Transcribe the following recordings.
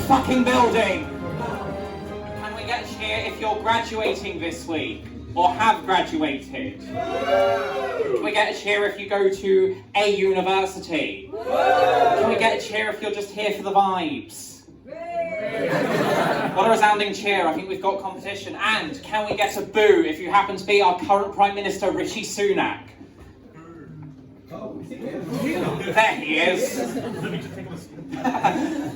Fucking building. Can we get a cheer if you're graduating this week or have graduated? Can we get a cheer if you go to a university? Can we get a cheer if you're just here for the vibes? What a resounding cheer. I think we've got competition. And can we get a boo if you happen to be our current Prime Minister, Rishi Sunak? There he is.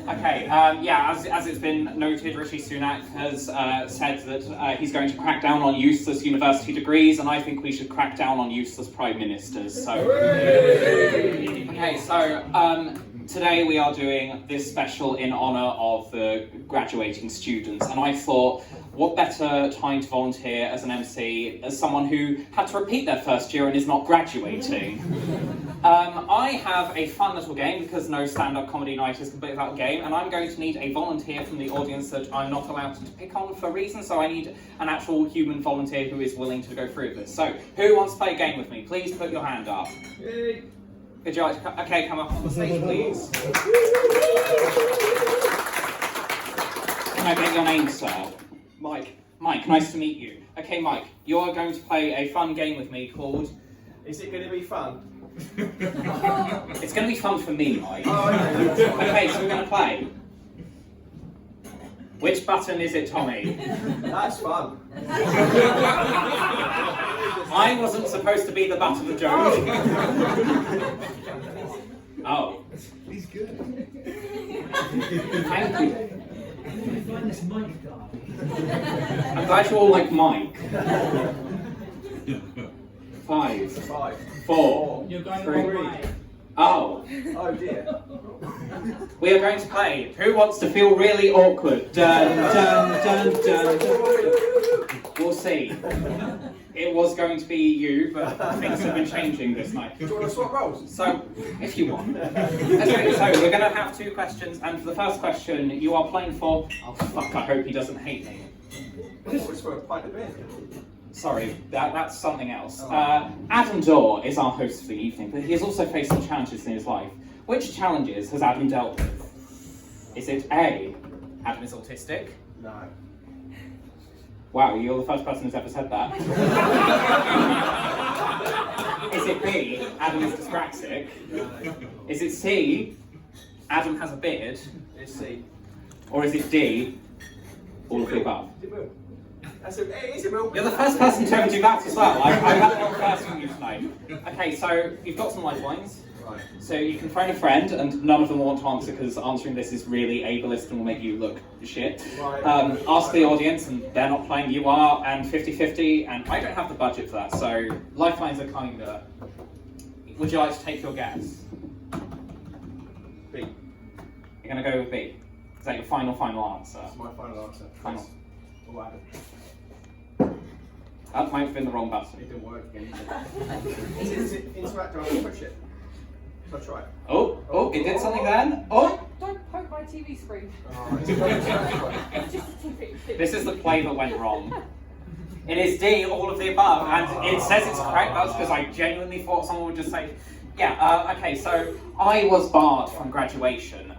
Okay, as it's been noted, Rishi Sunak has said that he's going to crack down on useless university degrees, and I think we should crack down on useless prime ministers. So, okay, so today we are doing this special in honour of the graduating students, and I thought, what better time to volunteer as an MC as someone who had to repeat their first year and is not graduating. I have a fun little game because no stand-up comedy night is complete without a game, and I'm going to need a volunteer from the audience that I'm not allowed to pick on for reasons, so I need an actual human volunteer who is willing to go through this. So, who wants to play a game with me? Please put your hand up. Yay. Would you like to okay, come up on the stage, please. Can I get your name, sir? Mike. Mike, nice to meet you. Okay, Mike, you're going to play a fun game with me called... Is it going to be fun? It's going to be fun for me, Mike. Oh, okay. Okay, so we're going to play. Which button is it, Tommy? That's fun. I wasn't supposed to be the butt of the joke. Oh. He's good. Thank you. Can you find this Mike guy? I'm glad you all like Mike. 5, 4, You're going 3. Oh. Oh dear. We are going to play Who Wants to Feel Really Awkward? Dun, dun, dun, dun, dun. We'll see. It was going to be you, but things have been changing this night. Do you want to swap roles? So, if you want. Okay, so we're going to have 2 questions, and for the first question, you are playing for... Oh fuck, I hope he doesn't hate me. It's for a pint of beer. Sorry, that's something else. Adam Stour is our host for the evening, but he has also faced some challenges in his life. Which challenges has Adam dealt with? Is it A, Adam is autistic? No. Wow, you're the first person who's ever said that. Is it B, Adam is dyspraxic? No. Is it C, Adam has a beard? It's C. Or is it D, all of the above? It will. It is a real. You're the first person to ever do that as well. I've had one first from you tonight. Okay, so you've got some lifelines. Right. So you can phone a friend, and none of them will want to answer because answering this is really ableist and will make you look shit. Right. Ask the audience, and they're not playing, you are, and 50-50, and I don't have the budget for that, so lifelines are kind of... Would you like to take your guess? B. You're going to go with B. Is that your final answer? That's my final answer. Final. Oh, Adam. That might have been the wrong button. It didn't work again. Is it interactive? I'll push it. So try it. Oh, it did something then. Oh! Don't poke my TV screen. Oh, it's interactive. It's just a TV. This is the play that went wrong. It is D, all of the above, and it says it's correct. That's because I genuinely thought someone would just say, yeah, okay, so I was barred from graduation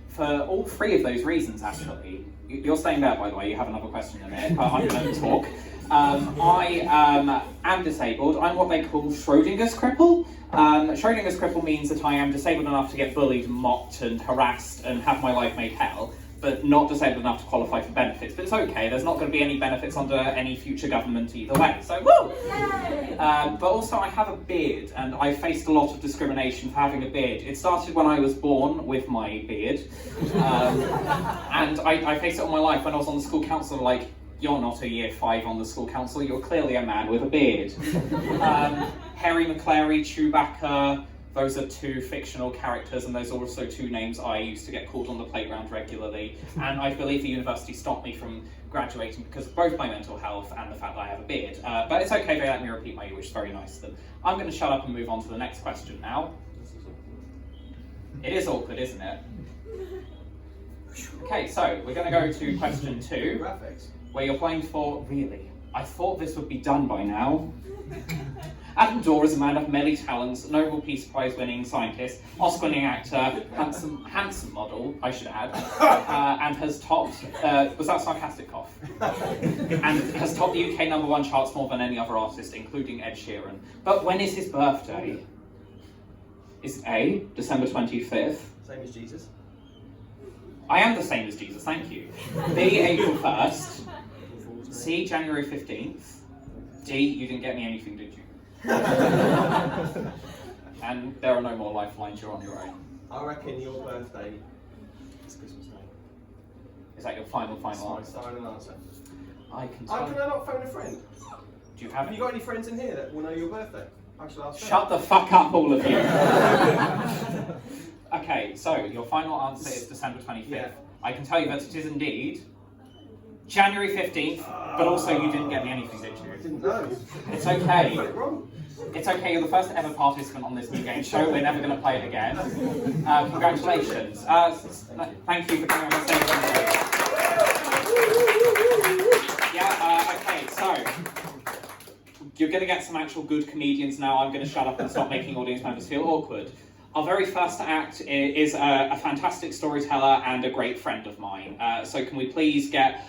for all 3 of those reasons, actually. You're staying there, by the way, you have another question in a minute, but I'm going to talk. I am disabled. I'm what they call Schrodinger's cripple. Schrodinger's cripple means that I am disabled enough to get bullied, mocked and harassed and have my life made hell, but not disabled enough to qualify for benefits. But it's okay, there's not going to be any benefits under any future government either way, so woo! But also I have a beard, and I faced a lot of discrimination for having a beard. It started when I was born with my beard, and I faced it all my life. When I was on the school council, like, you're not a year 5 on the school council, you're clearly a man with a beard. Harry McClary, Chewbacca, Those are two fictional characters, and those are also two names I used to get called on the playground regularly. And I believe the university stopped me from graduating because of both my mental health and the fact that I have a beard. But it's okay, they let me repeat my year, which is very nice of them. I'm going to shut up and move on to the next question now. It is awkward, isn't it? Okay, so we're going to go to question 2, where you're playing for, really, I thought this would be done by now. Adam Stour is a man of many talents, Nobel Peace Prize winning scientist, Oscar winning actor, handsome model, I should add, and has topped, was that a sarcastic cough? And has topped the UK #1 charts more than any other artist, including Ed Sheeran. But when is his birthday? Is it A, December 25th? Same as Jesus. I am the same as Jesus, thank you. B, April 1st. C, January 15th. D, you didn't get me anything, did you? And there are no more lifelines, you're on your own. I reckon your birthday is Christmas Day. Is that your final answer? Final answer. I can Can I tell. not phone a friend? Do you Have have you got any friends in here that will know your birthday? I shall ask them. Shut the fuck up, all of you. Okay, so your final answer is December 25th. Yeah. I can tell you that it is indeed January 15th, but also you didn't get me anything, did I you? didn't know. It's okay. I got it wrong. It's okay, you're the first ever participant on this new game show. We're never going to play it again. Congratulations. Thank you for coming on the stage. Yeah, okay, so you're going to get some actual good comedians now. I'm going to shut up and stop making audience members feel awkward. Our very first act is a fantastic storyteller and a great friend of mine. So can we please get,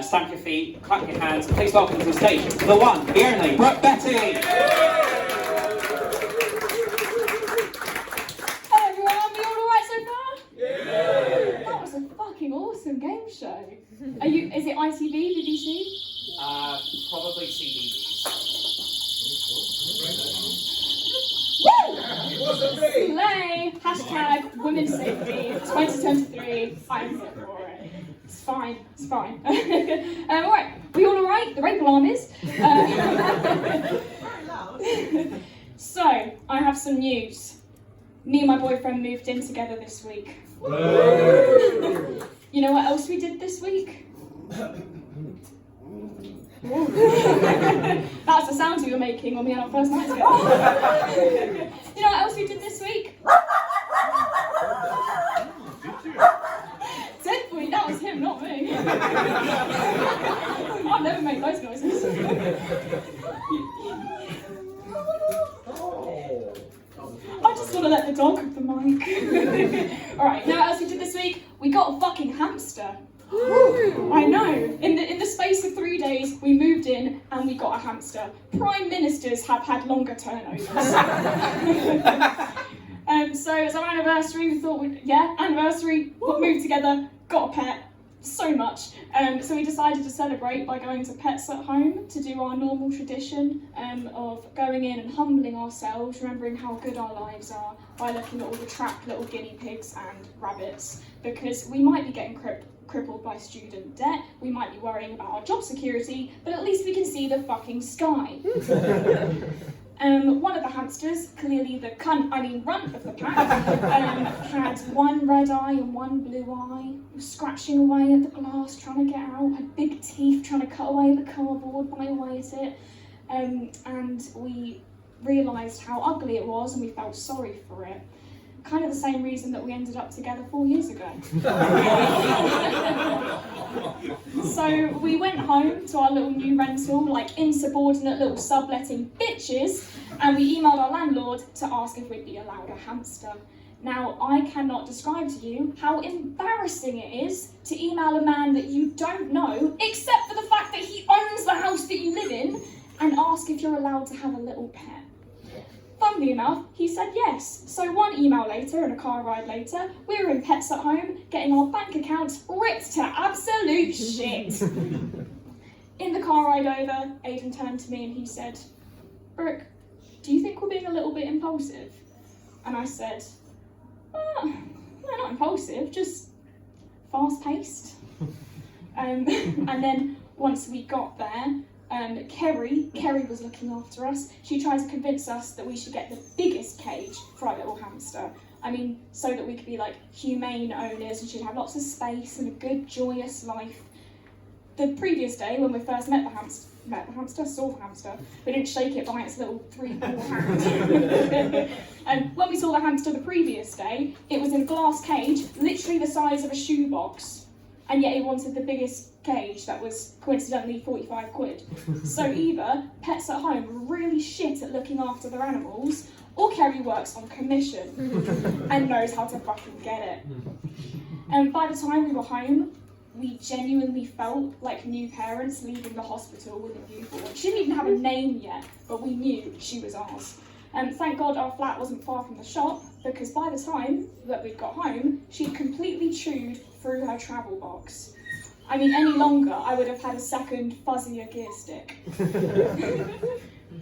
stamp your feet, clap your hands, and please welcome to the stage the one, the only, Brooke Bettey! Hello everyone, are we all alright so far? Yeah! That was a fucking awesome game show. Is it ITV, BBC? Probably CBeebies. Slay! Hashtag women's safety 2023. I'm here for it. It's fine. Alright, we all alright? The rape alarm is. So, I have some news. Me and my boyfriend moved in together this week. You know what else we did this week? That's the sounds we were making when we had our first night together. You know what else we did this week? Deadpool, that was him, not me. I've never made those noises. I just want to let the dog have the mic. Alright, you know what else we did this week? We got a fucking hamster. I know. In the space of 3 days, we moved in and we got a hamster. Prime ministers have had longer turnovers. So as our anniversary, we thought anniversary, moved together, got a pet. So much. So we decided to celebrate by going to Pets at Home to do our normal tradition of going in and humbling ourselves, remembering how good our lives are by looking at all the trapped little guinea pigs and rabbits, because we might be getting crippled by student debt, we might be worrying about our job security, but at least we can see the fucking sky. One of the hamsters, clearly the runt of the pack, had one red eye and one blue eye, was scratching away at the glass, trying to get out, had big teeth trying to cut away the cardboard, bite away at it, and we realised how ugly it was and we felt sorry for it. Kind of the same reason that we ended up together 4 years ago. So we went home to our little new rental, like insubordinate little subletting bitches, and we emailed our landlord to ask if we'd be allowed a hamster. Now, I cannot describe to you how embarrassing it is to email a man that you don't know, except for the fact that he owns the house that you live in, and ask if you're allowed to have a little pet. Funnily enough, he said yes. So one email later and a car ride later, we were in Pets at Home, getting our bank accounts ripped to absolute shit. In the car ride over, Aidan turned to me and he said, "Brooke, do you think we're being a little bit impulsive?" And I said, "No, not impulsive, just fast-paced." And then once we got there, Kerry was looking after us. She tried to convince us that we should get the biggest cage for our little hamster. I mean, so that we could be like humane owners and she'd have lots of space and a good, joyous life. The previous day, when we first met the hamster, saw the hamster, we didn't shake it by its little 3-paw hand. And when we saw the hamster the previous day, it was in a glass cage, literally the size of a shoebox, and yet he wanted the biggest cage that was coincidentally 45 quid. So either pets at home are really shit at looking after their animals, or Kerry works on commission and knows how to fucking get it. And by the time we were home, we genuinely felt like new parents leaving the hospital with a newborn. She didn't even have a name yet, but we knew she was ours. And thank God our flat wasn't far from the shop, because by the time that we'd got home, she'd completely chewed through her travel box. I mean, any longer, I would have had a second fuzzier gear stick.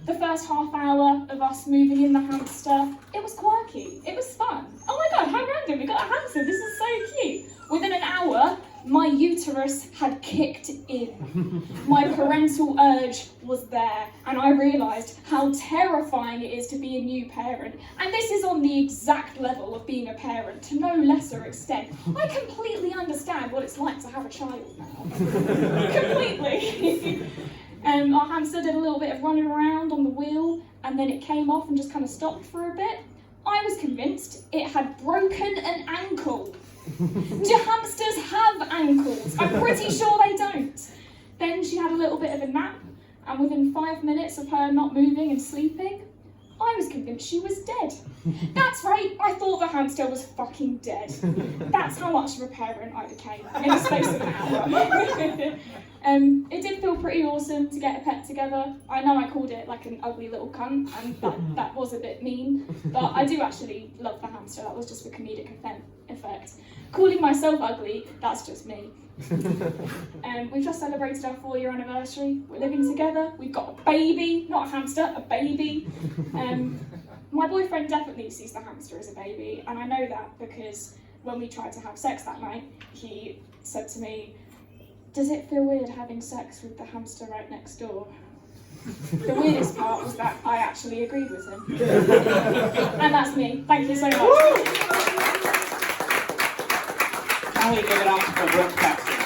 The first half hour of us moving in the hamster, it was quirky, it was fun. Oh my God, how random, we got a hamster, this is so cute. Within an hour, my uterus had kicked in. My parental urge was there, and I realised how terrifying it is to be a new parent. And this is on the exact level of being a parent, to no lesser extent. I completely understand what it's like to have a child now. Completely. Our hamster did a little bit of running around on the wheel, and then it came off and just kind of stopped for a bit. I was convinced it had broken an ankle. Do hamsters have ankles? I'm pretty sure they don't. Then she had a little bit of a nap, and within 5 minutes of her not moving and sleeping, I was convinced she was dead. That's right, I thought the hamster was fucking dead. That's how much of a parent I became in the space of an hour. It did feel pretty awesome to get a pet together. I know I called it like an ugly little cunt, and that was a bit mean, but I do actually love the hamster. That was just for comedic effect. Calling myself ugly, that's just me. We've just celebrated our 4-year anniversary. We're living together. We've got a baby, not a hamster, a baby. My boyfriend definitely sees the hamster as a baby, and I know that because when we tried to have sex that night, he said to me, "Does it feel weird having sex with the hamster right next door?" The weirdest part was that I actually agreed with him. And that's me. Thank you so much. Can we give it up for Brooke Bettey?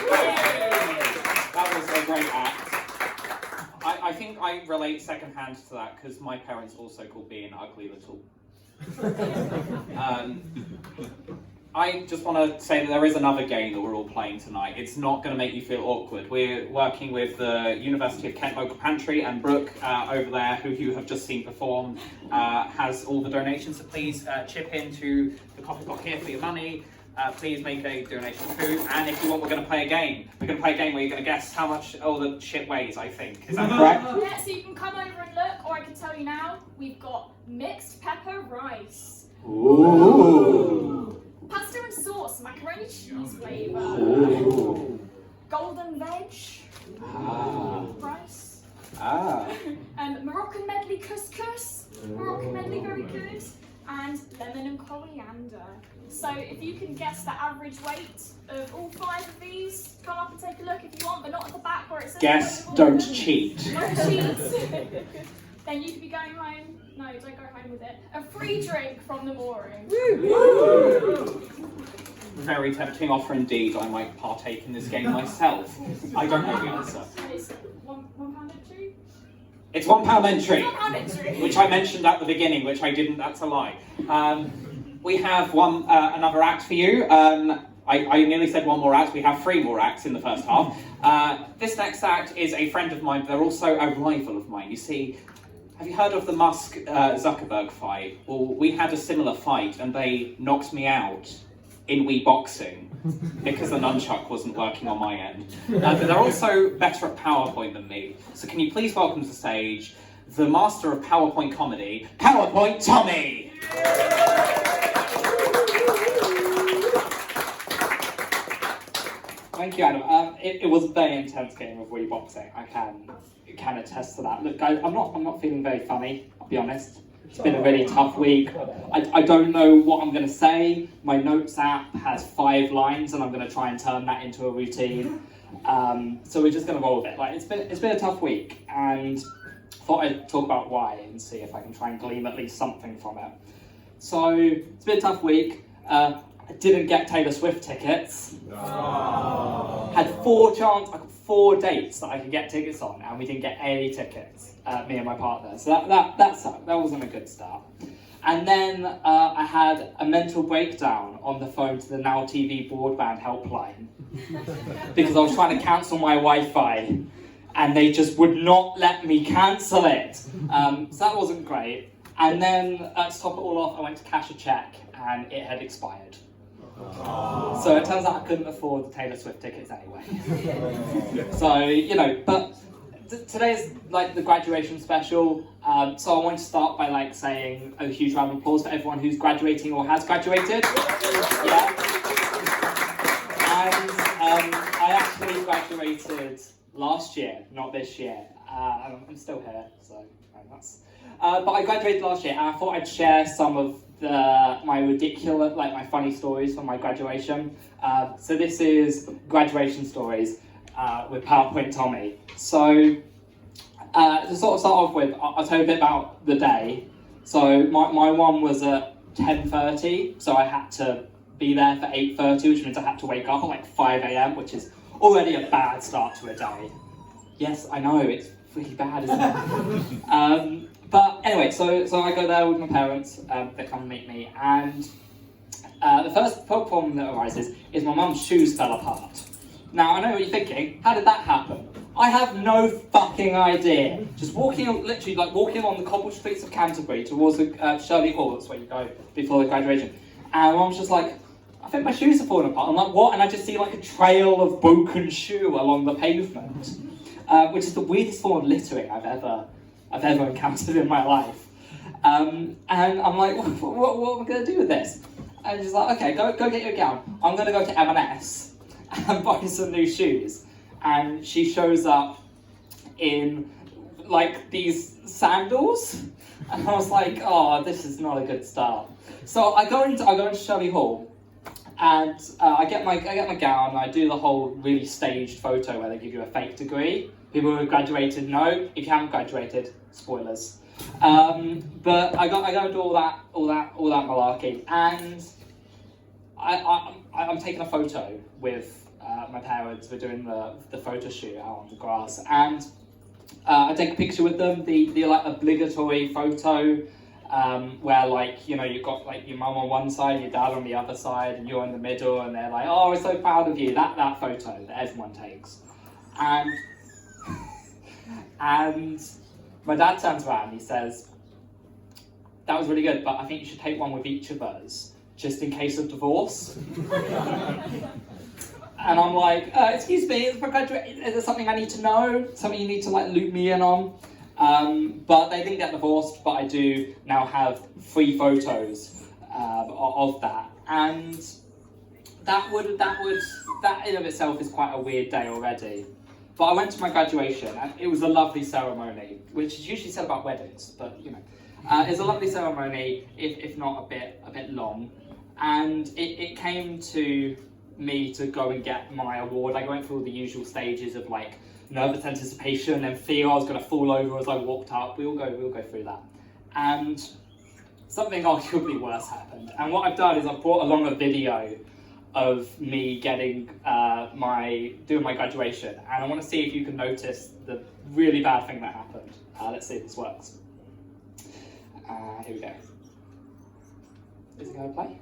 That was a great act. I think I relate secondhand to that because my parents also called me an ugly little. I just want to say that there is another game that we're all playing tonight. It's not going to make you feel awkward. We're working with the University of Kent local pantry, and Brooke over there, who you have just seen perform, has all the donations. So please chip into the coffee pot here for your money. Please make a donation of food, and if you want, we're going to play a game. We're going to play a game where you're going to guess how much all the shit weighs, I think. Is that correct? Yeah, so you can come over and look, or I can tell you now, we've got mixed pepper rice. Ooh. Pasta and sauce, macaroni cheese flavour. Ooh. Golden veg. Rice. Moroccan medley couscous. Moroccan medley, very good. And lemon and coriander. So if you can guess the average weight of all 5 of these, come up and take a look if you want, but not at the back where it says... Guess, don't cheat. Don't cheat. Then you could be going home... No, don't go home with it. A free drink from the mooring. Very tempting offer indeed. I might partake in this game myself. I don't know the answer. It's £1 entry? It's £1 entry. £1 entry. Which I mentioned at the beginning, which I didn't. That's a lie. We have another act for you. I nearly said one more act. We have 3 more acts in the first half. This next act is a friend of mine, but they're also a rival of mine. You see, have you heard of the Musk-Zuckerberg fight? Well, we had a similar fight, and they knocked me out in Wii boxing because the nunchuck wasn't working on my end. But they're also better at PowerPoint than me. So can you please welcome to the stage the master of PowerPoint comedy, PowerPoint Tommy! Thank you, Adam. It was a very intense game of Wii boxing. I can attest to that. Look, guys, I'm not feeling very funny, I'll be honest. It's been a really tough week. I don't know what I'm going to say. My notes app has 5 lines, and I'm going to try and turn that into a routine. So we're just going to roll with it. Like it's been a tough week, and thought I'd talk about why and see if I can try and glean at least something from it. So it's been a tough week. I didn't get Taylor Swift tickets. Had I got 4 dates that I could get tickets on, and we didn't get any tickets, me and my partner. So that sucked. That wasn't a good start. And then I had a mental breakdown on the phone to the Now TV broadband helpline because I was trying to cancel my Wi-Fi, and they just would not let me cancel it. So that wasn't great. And then to top it all off, I went to cash a check, and it had expired. So it turns out I couldn't afford the Taylor Swift tickets anyway. So, you know, but today's like the graduation special. So I want to start by like saying a huge round of applause for everyone who's graduating or has graduated. Yeah. And I actually graduated last year, not this year. I'm still here, so that's. But I graduated last year, and I thought I'd share some of my ridiculous, like my funny stories from my graduation. So this is graduation stories with PowerPoint Tommy. So to sort of start off with, I'll tell you a bit about the day. So my one was at 10:30, so I had to be there for 8:30, which means I had to wake up at like 5 a.m, which is already a bad start to a day. Yes, I know, it's really bad, isn't it? But anyway, so I go there with my parents, they come and meet me, and the first problem that arises is my mum's shoes fell apart. Now, I know what you're thinking, how did that happen? I have no fucking idea. Just literally walking along the cobbled streets of Canterbury towards the Shirley Hall, that's where you go before the graduation, and my mum's just like, I think my shoes are falling apart. I'm like, what? And I just see like a trail of broken shoe along the pavement, which is the weirdest form of littering I've ever encountered in my life. And I'm like, what am I going to do with this? And she's like, okay, go get your gown. I'm going to go to M&S and buy some new shoes. And she shows up in like these sandals. And I was like, oh, this is not a good start. So I go into Shirley Hall, and I get my gown. I do the whole really staged photo where they give you a fake degree. People who have graduated know. If you haven't graduated, spoilers. But I go and do all that malarkey, and I'm taking a photo with my parents. We're doing the photo shoot out on the grass, and I take a picture with them. The like obligatory photo where like, you know, you've got like your mum on one side, your dad on the other side, and you're in the middle, and they're like, oh, we're so proud of you. That photo that everyone takes, and my dad turns around and he says, that was really good, but I think you should take one with each of us, just in case of divorce. And I'm like, excuse me, is there something I need to know? Something you need to like loop me in on? But they didn't get divorced, but I do now have 3 photos of that. And that in of itself is quite a weird day already. But I went to my graduation, and it was a lovely ceremony, which is usually said about weddings, but you know, it's a lovely ceremony, if not a bit long. And it came to me to go and get my award. I went through all the usual stages of like nervous anticipation and fear I was going to fall over as I walked up. We'll go through that. And something arguably worse happened. And what I've done is I've brought along a video of me getting doing my graduation, and I want to see if you can notice the really bad thing that happened. Let's see if this works. Here we go. Is it going to play?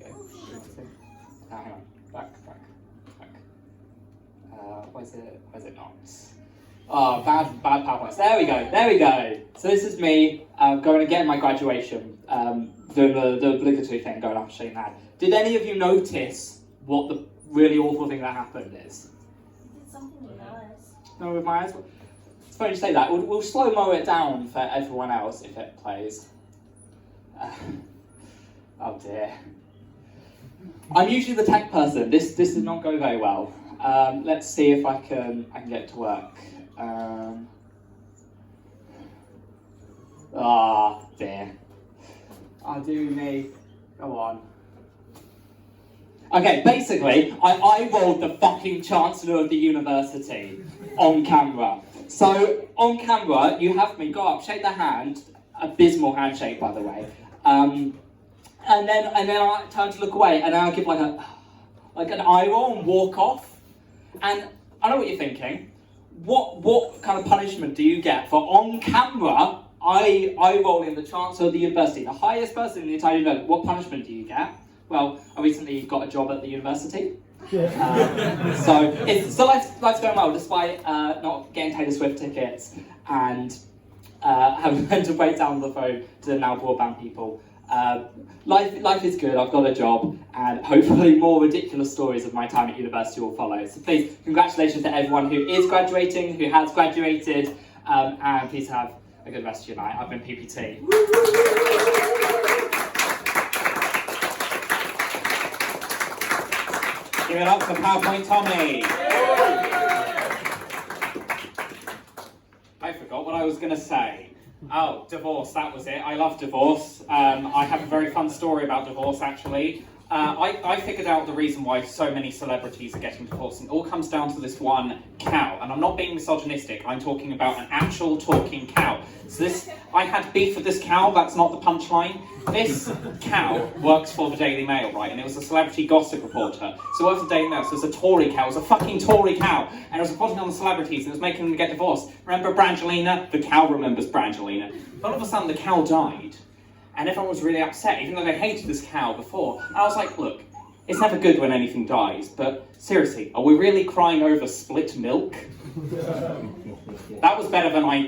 Okay. Hang on. Back. Why is it not? Oh, bad PowerPoints. There we go. So this is me going and getting my graduation, doing the obligatory thing, going up and shaking hand. Did any of you notice what the really awful thing that happened is? Did something with my eyes. No, with my eyes? It's funny you say that. We'll slow-mo it down for everyone else if it plays. Oh dear. I'm usually the tech person. This did not go very well. Let's see if I can get it to work. Dear. Oh, do me. Go on. Okay, basically, I eye-rolled the fucking Chancellor of the university on camera. So, on camera, you have me go up, shake the hand, abysmal handshake, by the way, and then I turn to look away, and then I'll give like an eye roll and walk off. And I know what you're thinking. What kind of punishment do you get for on camera eye rolling the Chancellor of the university, the highest person in the entire university? What punishment do you get? Well, I recently got a job at the university. So life's going well, despite not getting Taylor Swift tickets and having to break down the phone to the now broadband people. Life is good, I've got a job, and hopefully more ridiculous stories of my time at university will follow. So please, congratulations to everyone who is graduating, who has graduated, and please have a good rest of your night. I've been PPT. Give it up for PowerPoint Tommy. I forgot what I was going to say. Oh, divorce, that was it. I love divorce. I have a very fun story about divorce, actually. I figured out the reason why so many celebrities are getting divorced, and it all comes down to this one cow. And I'm not being misogynistic, I'm talking about an actual talking cow. So I had beef with this cow, that's not the punchline. This cow works for the Daily Mail, right? And it was a celebrity gossip reporter. So it works for the Daily Mail, so it's a Tory cow, it was a fucking Tory cow. And it was reporting on the celebrities, and it was making them get divorced. Remember Brangelina? The cow remembers Brangelina. But all of a sudden, the cow died. And everyone was really upset, even though they hated this cow before. And I was like, look, it's never good when anything dies, but seriously, are we really crying over split milk? That was better than I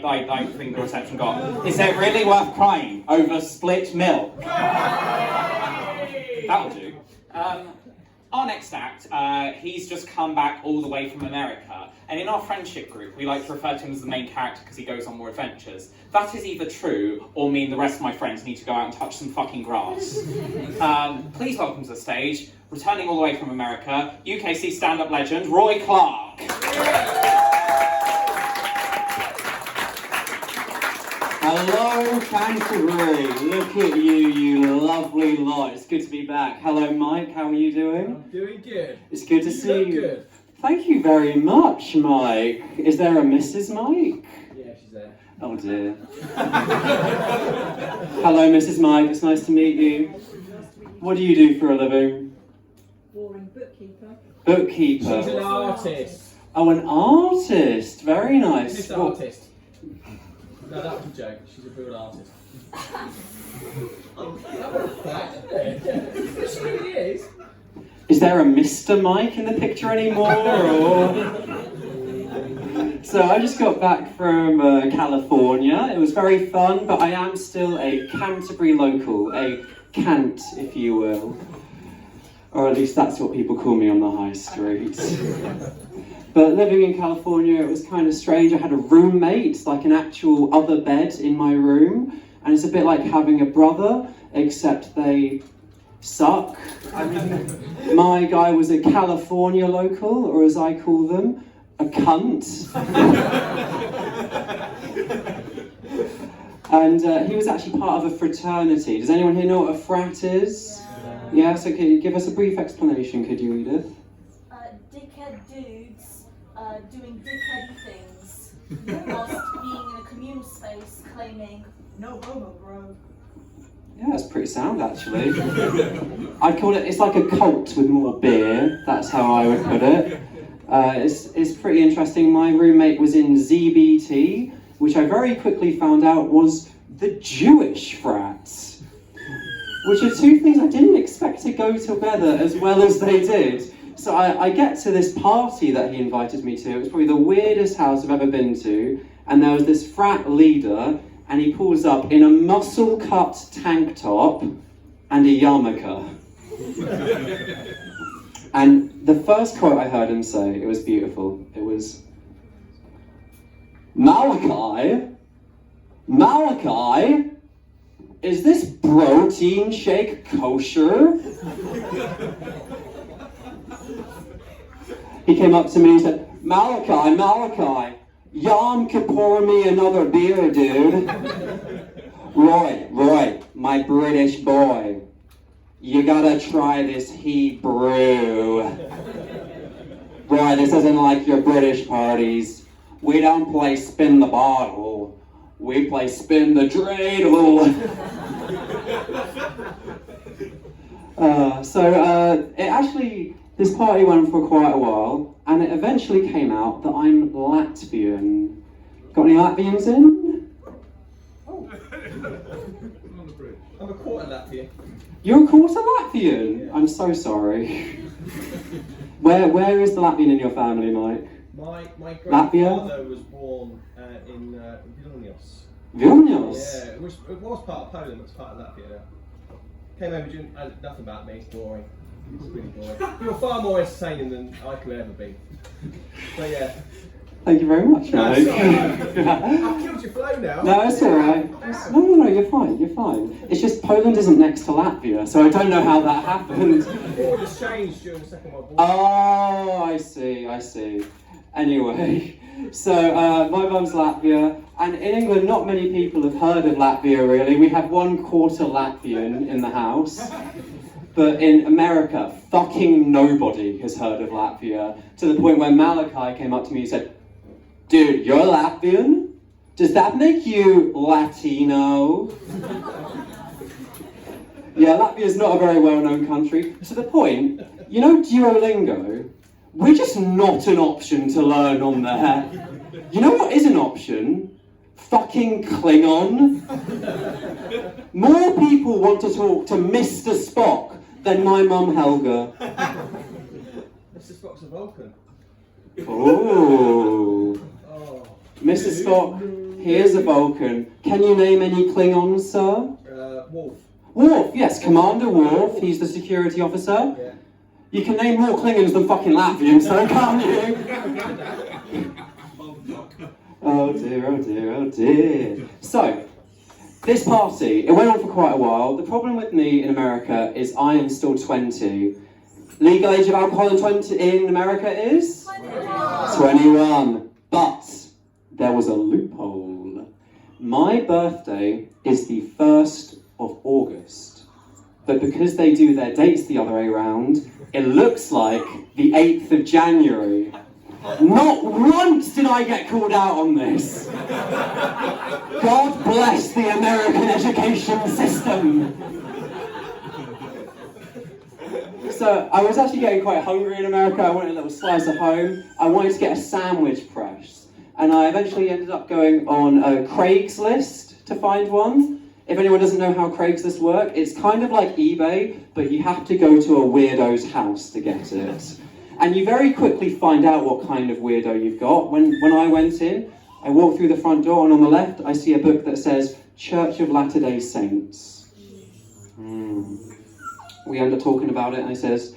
think the reception got. Is it really worth crying over split milk? That'll do. Our next act, he's just come back all the way from America, and in our friendship group, we like to refer to him as the main character because he goes on more adventures. That is either true, or me and the rest of my friends need to go out and touch some fucking grass. Please welcome to the stage, returning all the way from America, UKC Stand-Up legend, Roy Clarke. Hello, Canterbury. Look at you, you lovely lot. It's good to be back. Hello, Mike. How are you doing? I'm doing good. It's good to see you. Good. Thank you very much, Mike. Is there a Mrs. Mike? Yeah, she's there. Oh dear. Hello, Mrs. Mike. It's nice to meet you. What do you do for a living? Boring bookkeeper. Bookkeeper. She's an artist. Oh, an artist. Very nice. She's an artist. No, that was a joke. She's a real artist. That was a fact, isn't it? She really is. Is there a Mr. Mike in the picture anymore? Or... So I just got back from California. It was very fun, but I am still a Canterbury local, a Cant, if you will. Or at least that's what people call me on the high street. But living in California, it was kind of strange. I had a roommate, like an actual other bed in my room. And it's a bit like having a brother, except they suck. I mean, my guy was a California local, or as I call them, a cunt. And he was actually part of a fraternity. Does anyone here know what a frat is? Yeah, so could you give us a brief explanation, could you, Edith? Dickhead dudes doing dickhead things whilst being in a communal space claiming, no homo, bro. Yeah, that's pretty sound, actually. I'd call it's like a cult with more beer. That's how I would put it. It's pretty interesting. My roommate was in ZBT, which I very quickly found out was the Jewish frats, which are two things I didn't expect to go together as well as they did. So I get to this party that he invited me to. It was probably the weirdest house I've ever been to. And there was this frat leader, and he pulls up in a muscle-cut tank top and a yarmulke. And the first quote I heard him say, it was beautiful. It was, Malachi, is this protein shake kosher? He came up to me and said, Malachi, Yom Kippur me another beer, dude. Roy, my British boy. you gotta try this Hebrew. Right, this isn't like your British parties. We don't play spin the bottle. We play spin the dreidel. This party went for quite a while, and it eventually came out that I'm Latvian. Got any Latvians in? Oh. I'm a quarter Latvian. You're a quarter Latvian? I'm so sorry. Where is the Latvian in your family, Mike? My Latvia? grandfather was born in Vilnius. Vilnius? Yeah, it was part of Poland, it's part of Latvia now. Came over doing nothing about me, it's boring. It's really boring. You're far more entertaining than I could ever be. But yeah. Thank you very much, No, Mike. sorry. I've killed your flow now. No, it's alright. No, you're fine. It's just Poland isn't next to Latvia, so I don't know how that happened. Borders changed during the Second World War. Oh, I see. Anyway, so my mum's Latvia, and in England not many people have heard of Latvia really. We have one quarter Latvian in the house. But in America, fucking nobody has heard of Latvia, to the point where Malachi came up to me and said, "Dude, you're Latvian? Does that make you Latino?" Yeah, Latvia's not a very well-known country. To the point, you know Duolingo? We're just not an option to learn on there. You know what is an option? Fucking Klingon. More people want to talk to Mr. Spock than my mum Helga. Mr. Spock's a Vulcan. Oh. Mr. Spock, here's a Vulcan. Can you name any Klingons, sir? Wolf. Worf, yes, Commander Worf, he's the security officer. Yeah. You can name more Klingons than fucking Latvians, so can't you? Oh dear. So, this party, it went on for quite a while. The problem with me in America is I am still 20. Legal age of alcohol in America is? 21. But there was a loophole. My birthday is the 1st of August. But because they do their dates the other way around, it looks like the 8th of January. Not once did I get called out on this. God bless the American education system. So I was actually getting quite hungry in America. I wanted a little slice of home. I wanted to get a sandwich press. And I eventually ended up going on Craigslist to find one. If anyone doesn't know how Craigslist works, it's kind of like eBay, but you have to go to a weirdo's house to get it. And you very quickly find out what kind of weirdo you've got. When I went in, I walked through the front door, and on the left, I see a book that says Church of Latter-day Saints. We end up talking about it, and he says,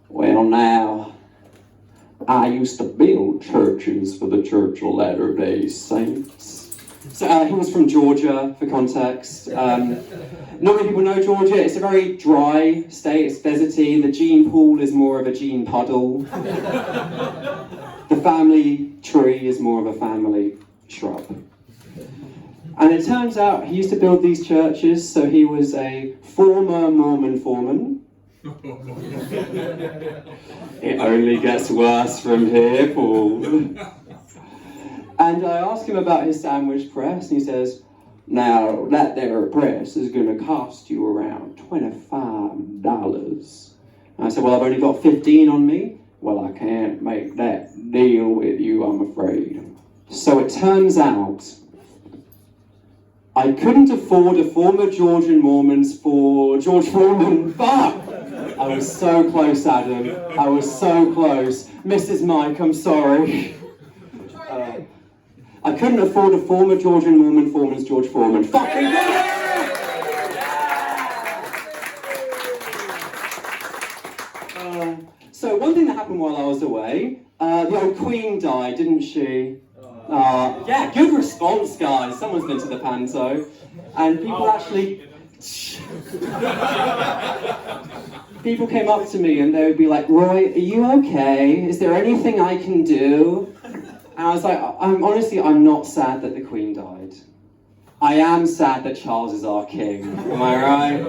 "Well, now, I used to build churches for the Church of Latter-day Saints." So he was from Georgia, for context. Not many people know Georgia. It's a very dry state. It's deserty. The gene pool is more of a gene puddle. The family tree is more of a family shrub. And it turns out he used to build these churches, so he was a former Mormon foreman. It only gets worse from here, Paul. And I asked him about his sandwich press, and he says, "Now, that there press is going to cost you around $25. And I said, "Well, I've only got 15 on me." "Well, I can't make that deal with you, I'm afraid." So it turns out, I couldn't afford a former Georgian Mormons for George Foreman. Fuck! I was so close, Adam. I was so close. Mrs. Mike, I'm sorry. I couldn't afford a former Georgian Mormon foreman's George Foreman. Fucking So one thing that happened while I was away, the old Queen died, didn't she? Yeah, good response, guys. Someone's been to the panto. And people actually... People came up to me and they would be like, "Roy, are you okay? Is there anything I can do?" And I was like, I'm not sad that the Queen died. I am sad that Charles is our king. Am I right?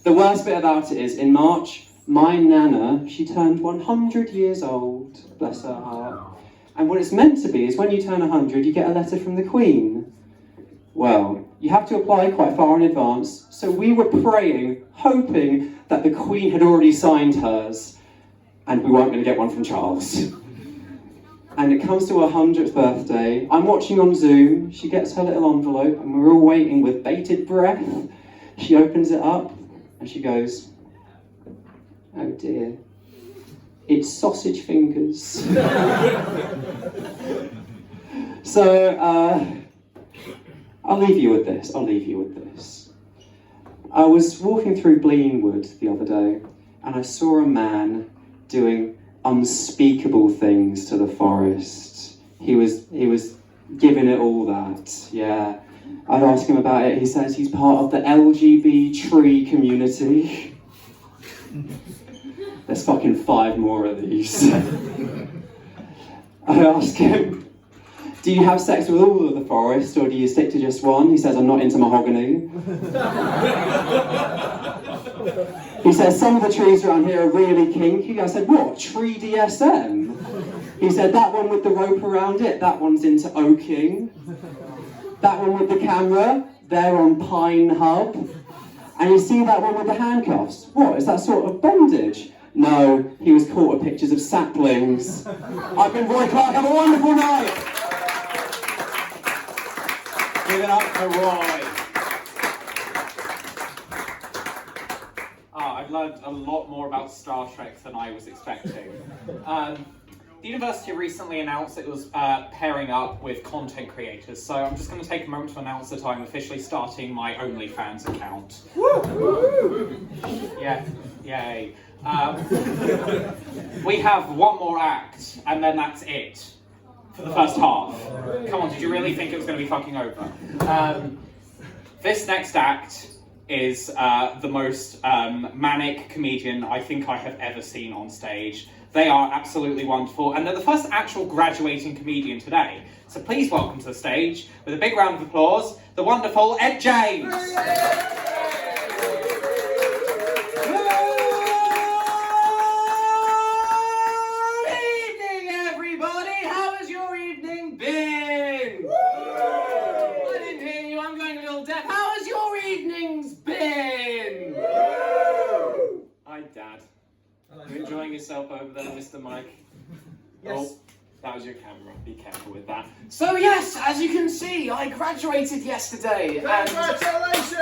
The worst bit about it is, in March, my Nana, she turned 100 years old, bless her heart. And what it's meant to be is when you turn 100, you get a letter from the Queen. Well, you have to apply quite far in advance, so we were praying, hoping that the Queen had already signed hers, and we weren't going to get one from Charles. And it comes to her 100th birthday, I'm watching on Zoom, she gets her little envelope, and we're all waiting with bated breath. She opens it up, and she goes, oh dear, it's sausage fingers. So, I'll leave you with this. I was walking through Bleanwood the other day, and I saw a man doing unspeakable things to the forest. He was giving it all that, yeah. I'd ask him about it. He says he's part of the LGB tree community. There's fucking 5 more of these. I ask him, do you have sex with all of the forest, or do you stick to just one? He says, I'm not into mahogany. He says, some of the trees around here are really kinky. I said, what, tree DSM? He said, that one with the rope around it, that one's into oaking. That one with the camera, they're on Pine Hub. And you see that one with the handcuffs? What, is that sort of bondage? No, he was caught with pictures of saplings. I've been Roy Clarke, have a wonderful night! Give it up for Roy. I've learned a lot more about Star Trek than I was expecting. The university recently announced it was pairing up with content creators, so I'm just going to take a moment to announce that I'm officially starting my OnlyFans account. Woo! Yeah, yay. We have one more act, and then that's it for the first half. Come on, did you really think it was going to be fucking over? This next act is the most manic comedian I think I have ever seen on stage. They are absolutely wonderful, and they're the first actual graduating comedian today. So please welcome to the stage, with a big round of applause, the wonderful Ed James. Good evening, everybody. How has your evening been? I didn't hear you. I'm going a little deaf. How has your evenings been? Hi, Dad. You enjoying yourself over there, Mr. Mike? Yes. Oh, that was your camera. Be careful with that. So yes, as you can see, I graduated yesterday. Congratulations!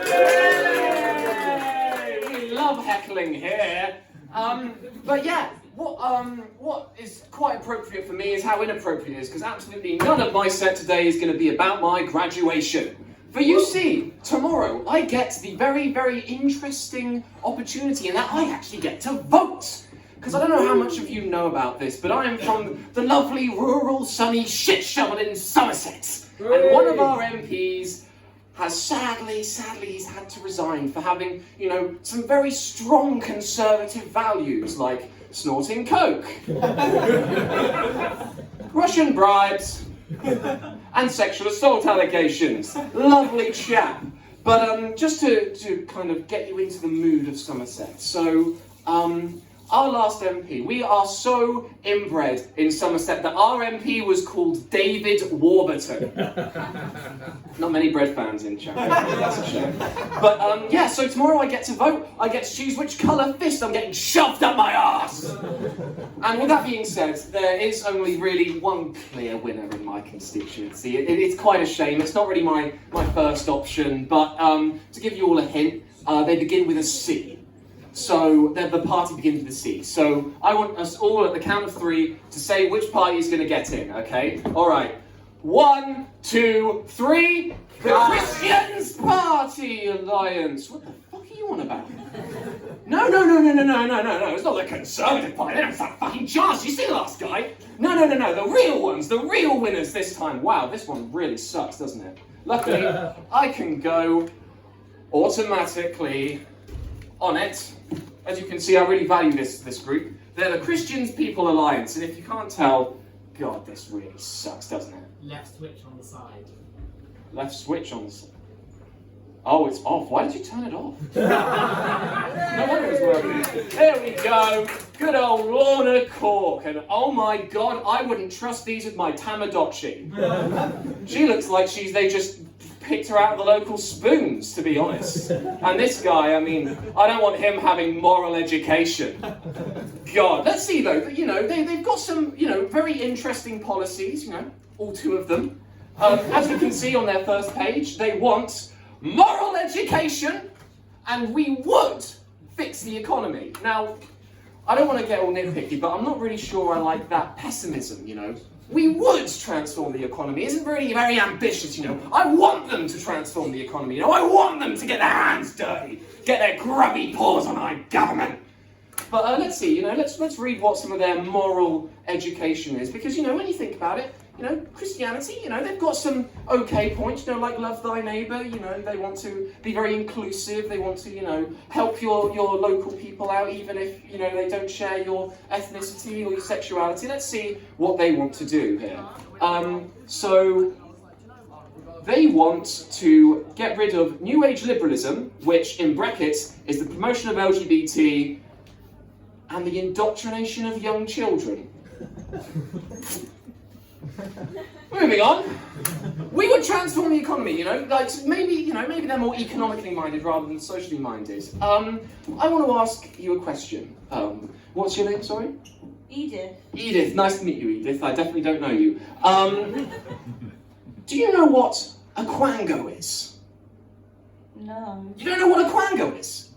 Yay! We love heckling here. But yeah, what is quite appropriate for me is how inappropriate it is, because absolutely none of my set today is going to be about my graduation. For you see, tomorrow I get the very, very interesting opportunity in that I actually get to vote. Because I don't know how much of you know about this, but I am from the lovely, rural, sunny shit-shoveling Somerset. And one of our MPs has sadly, he's had to resign for having, you know, some very strong conservative values, like snorting coke, Russian bribes, and sexual assault allegations. Lovely chap. But just to kind of get you into the mood of Somerset. So, our last MP, we are so inbred in Somerset that our MP was called David Warburton. Not many bread fans in chat, that's a shame. But yeah, so tomorrow I get to vote, I get to choose which colour fist I'm getting shoved up my arse. And with that being said, there is only really one clear winner in my constituency. It's quite a shame, it's not really my first option, but to give you all a hint, they begin with a C. So the party begins with a C. So I want us all at the count of 3 to say which party is going to get in, okay? All right. 1, 2, 3. The Christians Party Alliance. What the fuck are you on about? No. It's not the Conservative Party. They don't stand a fucking chance. You see the last guy? No. The real ones. The real winners this time. Wow, this one really sucks, doesn't it? Luckily, I can go automatically on it. As you can see, I really value this group. They're the Christians People Alliance, and if you can't tell, God, this really sucks, doesn't it? Left switch on the side. Left switch on the side. Oh, it's off. Why did you turn it off? No wonder it's working. There we go. Good old Lorna Cork. And oh my God, I wouldn't trust these with my Tamagotchi. She looks like they just picked her out of the local spoons, to be honest. And this guy, I mean, I don't want him having moral education. God, let's see though, you know, they've got some, you know, very interesting policies, you know, all two of them. As you can see on their first page, they want moral education, and we would fix the economy. Now, I don't want to get all nitpicky, but I'm not really sure I like that pessimism, you know. We would transform the economy isn't really very ambitious, you know. I want them to transform the economy, you know. I want them to get their hands dirty, get their grubby paws on our government. But let's see, you know, let's read what some of their moral education is, because, you know, when you think about it, you know, Christianity, you know, they've got some okay points, you know, like love thy neighbour, you know, they want to be very inclusive, they want to, you know, help your local people out, even if, you know, they don't share your ethnicity or your sexuality. Let's see what they want to do here. So, they want to get rid of New Age liberalism, which, in brackets, is the promotion of LGBT and the indoctrination of young children. Moving on, we would transform the economy, you know, like maybe they're more economically minded rather than socially minded. I want to ask you a question. What's your name, sorry? Edith. Edith, nice to meet you, Edith. I definitely don't know you. Do you know what a quango is? No. You don't know what a quango is?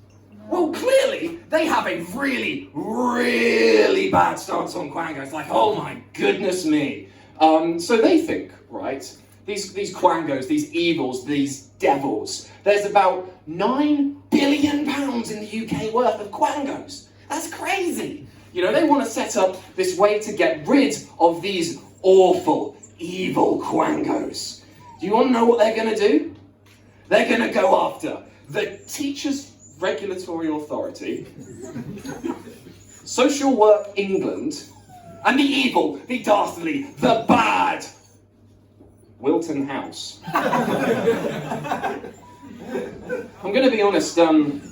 Well, clearly, they have a really, really bad stance on quango. It's like, oh my goodness me. So they think, right, these quangos, these evils, these devils, there's about £9 billion in the UK worth of quangos. That's crazy. You know, they want to set up this way to get rid of these awful, evil quangos. Do you want to know what they're going to do? They're going to go after the Teachers' Regulatory Authority, Social Work England, and the evil, the dastardly, the bad Wilton House. I'm going to be honest, I'm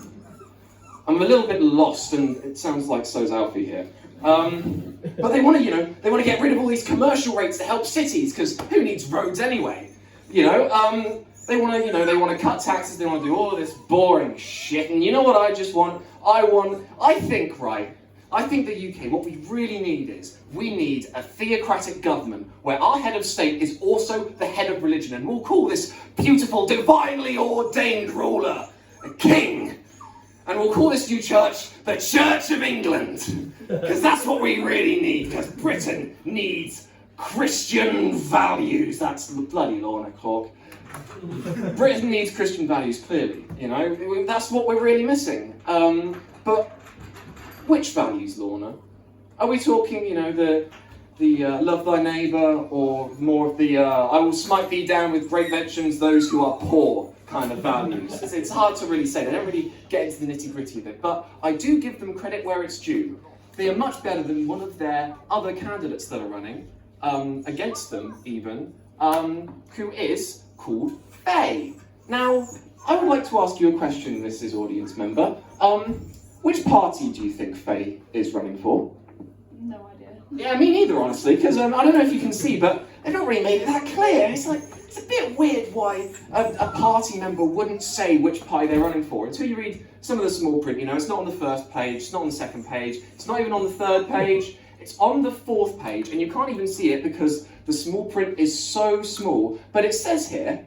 a little bit lost, and it sounds like so's Alfie here. But they want to, you know, they want to get rid of all these commercial rates to help cities, because who needs roads anyway? You know, they want to, you know, they want to cut taxes, they want to do all of this boring shit, and you know what I just want? I think the UK, what we really need is, we need a theocratic government where our head of state is also the head of religion, and we'll call this beautiful, divinely ordained ruler a king. And we'll call this new church the Church of England, because that's what we really need, because Britain needs Christian values. That's bloody Lorna Clarke. Britain needs Christian values, clearly, you know, that's what we're really missing. But which values, Lorna? Are we talking, you know, the love thy neighbour, or more of the I will smite thee down with great vengeance those who are poor kind of values? It's hard to really say, they don't really get into the nitty-gritty of it, but I do give them credit where it's due. They are much better than one of their other candidates that are running, against them even, who is called Faye. Now, I would like to ask you a question, Mrs. Audience Member. Which party do you think Faye is running for? No idea. Yeah, me neither, honestly, because I don't know if you can see, but they've not really made it that clear. It's like, it's a bit weird why a party member wouldn't say which party they're running for until you read some of the small print. You know, it's not on the first page, it's not on the second page, it's not even on the third page, it's on the fourth page, and you can't even see it because the small print is so small. But it says here,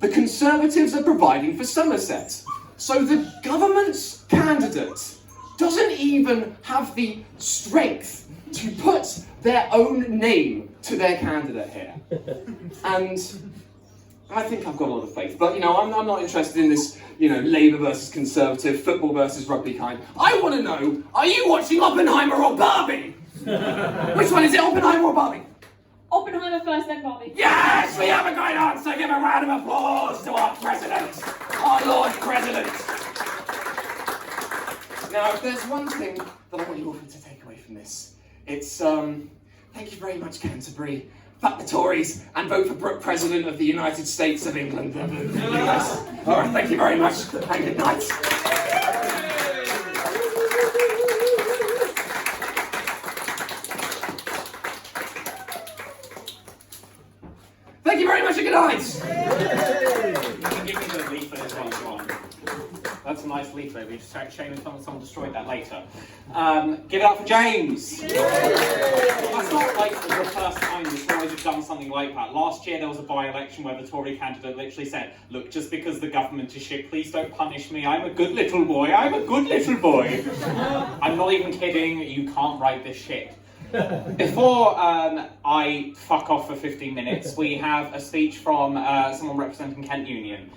the Conservatives are providing for Somerset. So the government's candidate doesn't even have the strength to put their own name to their candidate here. And I think I've got a lot of faith. But, you know, I'm not interested in this, you know, Labour versus Conservative, football versus rugby kind. I want to know, are you watching Oppenheimer or Barbie? Which one is it, Oppenheimer or Barbie? Oppenheimer first, then Barbie. Yes, we have a great answer. Give a round of applause to our president, our Lord President. Now, if there's one thing that I want you all to take away from this, it's Thank you very much, Canterbury. Fuck the Tories and vote for Brooke, President of the United States of England. Yes. All right, thank you very much and good night. Thank you very much and good night. You can give me the leaflet as well if you want. That's a nice leaflet. We just shame if someone destroyed that later. Give it up for James. That's not like the first time the Tories have done something like that. Last year there was a by-election where the Tory candidate literally said, "Look, just because the government is shit, please don't punish me. I'm a good little boy. I'm a good little boy." I'm not even kidding. You can't write this shit. Before I fuck off for 15 minutes, we have a speech from someone representing Kent Union.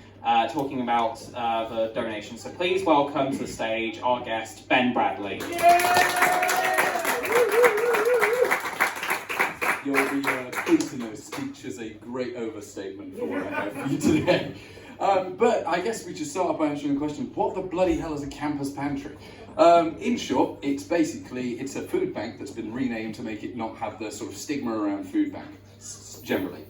Talking about the donation. So please welcome to the stage our guest, Ben Bradley. You'll be pleased to know speech is a great overstatement for what I have for you today. But I guess we should start by answering the question, what the bloody hell is a campus pantry? In short, it's a food bank that's been renamed to make it not have the sort of stigma around food bank, generally.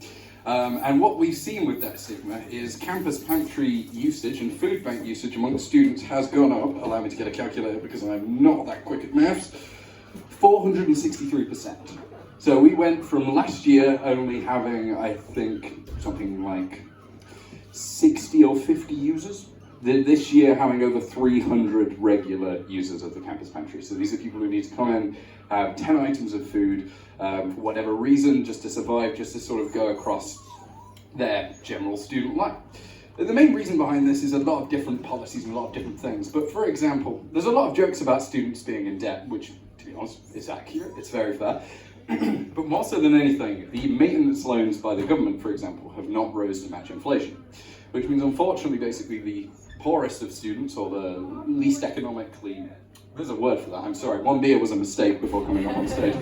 And what we've seen with that stigma is campus pantry usage and food bank usage among students has gone up, allow me to get a calculator because I'm not that quick at maths, 463%. So we went from last year only having, I think, something like 60 or 50 users, this year having over 300 regular users of the campus pantry. So these are people who need to come in, have 10 items of food, for whatever reason, just to survive, just to sort of go across their general student life. The main reason behind this is a lot of different policies and a lot of different things. But for example, there's a lot of jokes about students being in debt, which, to be honest, is accurate, it's very fair. But more so than anything, the maintenance loans by the government, for example, have not rose to match inflation. Which means, unfortunately, basically the poorest of students, or the least economically, there's a word for that, I'm sorry, one beer was a mistake before coming up on stage.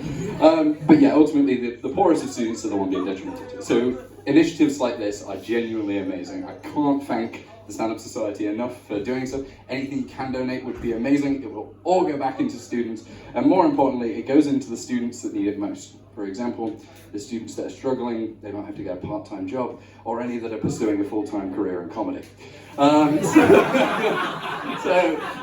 But yeah, ultimately the poorest of students are the one being detrimented to. So initiatives like this are genuinely amazing. I can't thank the Stand-Up Society enough for doing so. Anything you can donate would be amazing. It will all go back into students, and more importantly, it goes into the students that need it most. For example, the students that are struggling, they don't have to get a part-time job, or any that are pursuing a full-time career in comedy. So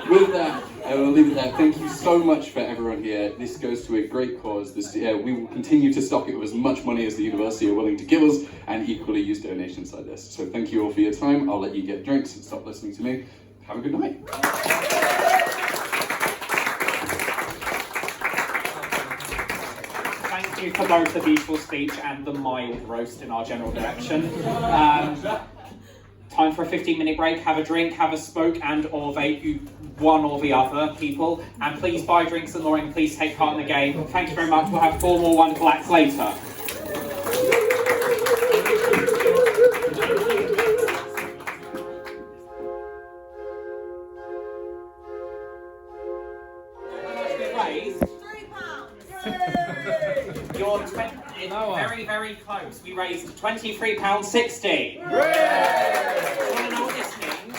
with that, I will leave it there. Thank you so much for everyone here. This goes to a great cause. We will continue to stock it with as much money as the university are willing to give us, and equally use donations like this. So thank you all for your time. I'll let you get drinks and stop listening to me. Have a good night. Thank you for both the beautiful speech and the mild roast in our general direction. Time for a 15-minute break. Have a drink, have a smoke and or vape, you one or the other people. And please buy drinks at Loring, please take part in the game. Thank you very much. We'll have 4 more wonderful acts later. Very, very close. We raised £23.60. You want to know what this means?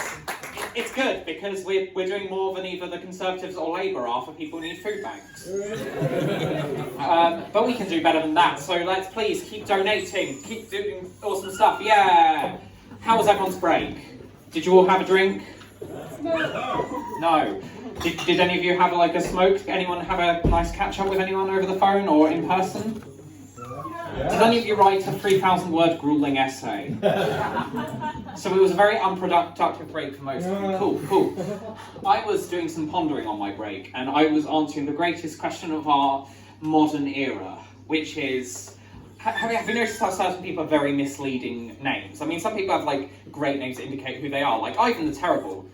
It's good because we're doing more than either the Conservatives or Labour are for people who need food banks. But we can do better than that. So let's please keep donating, keep doing awesome stuff. Yeah. How was everyone's break? Did you all have a drink? No. Did any of you have like a smoke? Anyone have a nice catch up with anyone over the phone or in person? Did any of you write a 3,000-word grueling essay? So it was a very unproductive break for most of you. Cool. I was doing some pondering on my break, and I was answering the greatest question of our modern era, which is, have you noticed how certain people have very misleading names? I mean, some people have like great names that indicate who they are, like Ivan the Terrible.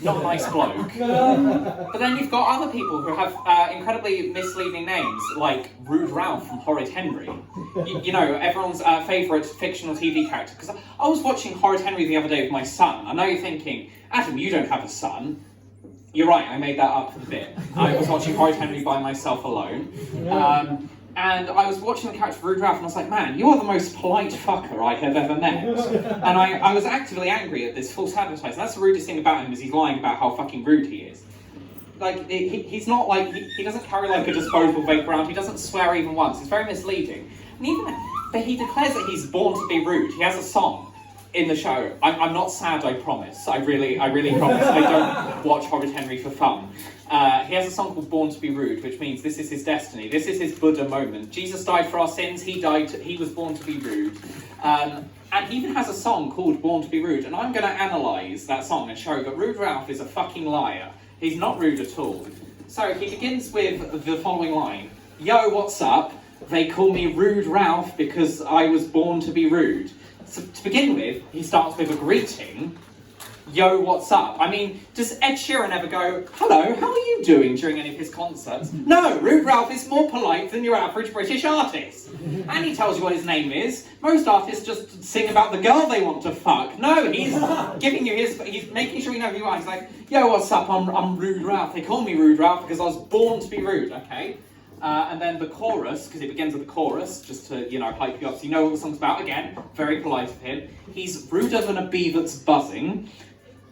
Not a nice bloke. But then you've got other people who have incredibly misleading names, like Rude Ralph from Horrid Henry. You know, everyone's favourite fictional TV character. Because I was watching Horrid Henry the other day with my son. I know you're thinking, Adam, you don't have a son. You're right, I made that up for the bit. I was watching Horrid Henry by myself alone. And I was watching the character of Rude Ralph and I was like, man, you are the most polite fucker I have ever met. And I was actively angry at this false advertising. That's the rudest thing about him, is he's lying about how fucking rude he is. like he's not like he doesn't carry like a disposable vape around. He doesn't swear even once. It's very misleading. And even but he declares that he's born to be rude. He has a song in the show. I'm not sad, I promise. I really promise. I don't watch Hobbit Henry for fun. He has a song called Born to be Rude, which means this is his destiny. This is his Buddha moment. Jesus died for our sins. He was born to be rude. And he even has a song called Born to be Rude. And I'm going to analyse that song and show that Rude Ralph is a fucking liar. He's not rude at all. So he begins with the following line. Yo, what's up? They call me Rude Ralph because I was born to be rude. So to begin with, he starts with a greeting. Yo, what's up? I mean, does Ed Sheeran ever go, hello, how are you doing during any of his concerts? No, Rude Ralph is more polite than your average British artist. And he tells you what his name is. Most artists just sing about the girl they want to fuck. No, he's giving you he's making sure you know who you are. He's like, yo, what's up? I'm Rude Ralph. They call me Rude Ralph because I was born to be rude, okay? And then the chorus, because it begins with the chorus, just to, hype you up so you know what the song's about. Again, very polite of him. He's ruder than a bee that's buzzing.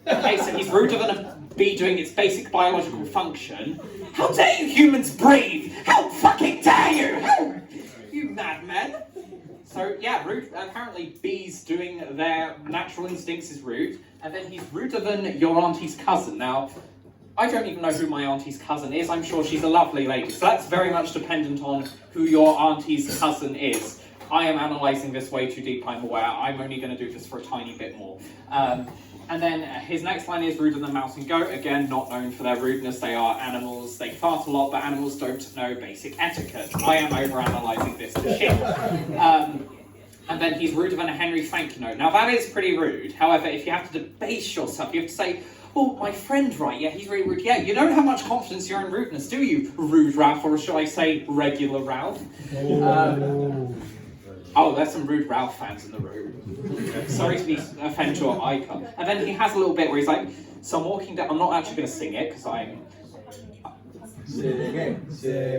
Okay, so he's ruder than a bee doing its basic biological function. How dare you humans breathe? How fucking dare you? How, you madmen. So, yeah, rude. Apparently bees doing their natural instincts is rude. And then he's ruder than your auntie's cousin. Now, I don't even know who my auntie's cousin is. I'm sure she's a lovely lady. So that's very much dependent on who your auntie's cousin is. I am analysing this way too deep, I'm aware. I'm only going to do this for a tiny bit more. And then his next line is ruder than mouse and goat. Again, not known for their rudeness. They are animals. They fart a lot, but animals don't know basic etiquette. I am overanalyzing this to shit. And then he's ruder than a Henry thank you note. Now that is pretty rude. However, if you have to debase yourself, you have to say, oh, my friend, right, yeah, he's really rude. Yeah, you don't have much confidence in your own rudeness, do you, Rude Ralph, or should I say regular Ralph? Oh, there's some Rude Ralph fans in the room. Sorry to offend your icon. And then he has a little bit where he's like, so I'm walking down, I'm not actually going to sing it, because I'm... Sing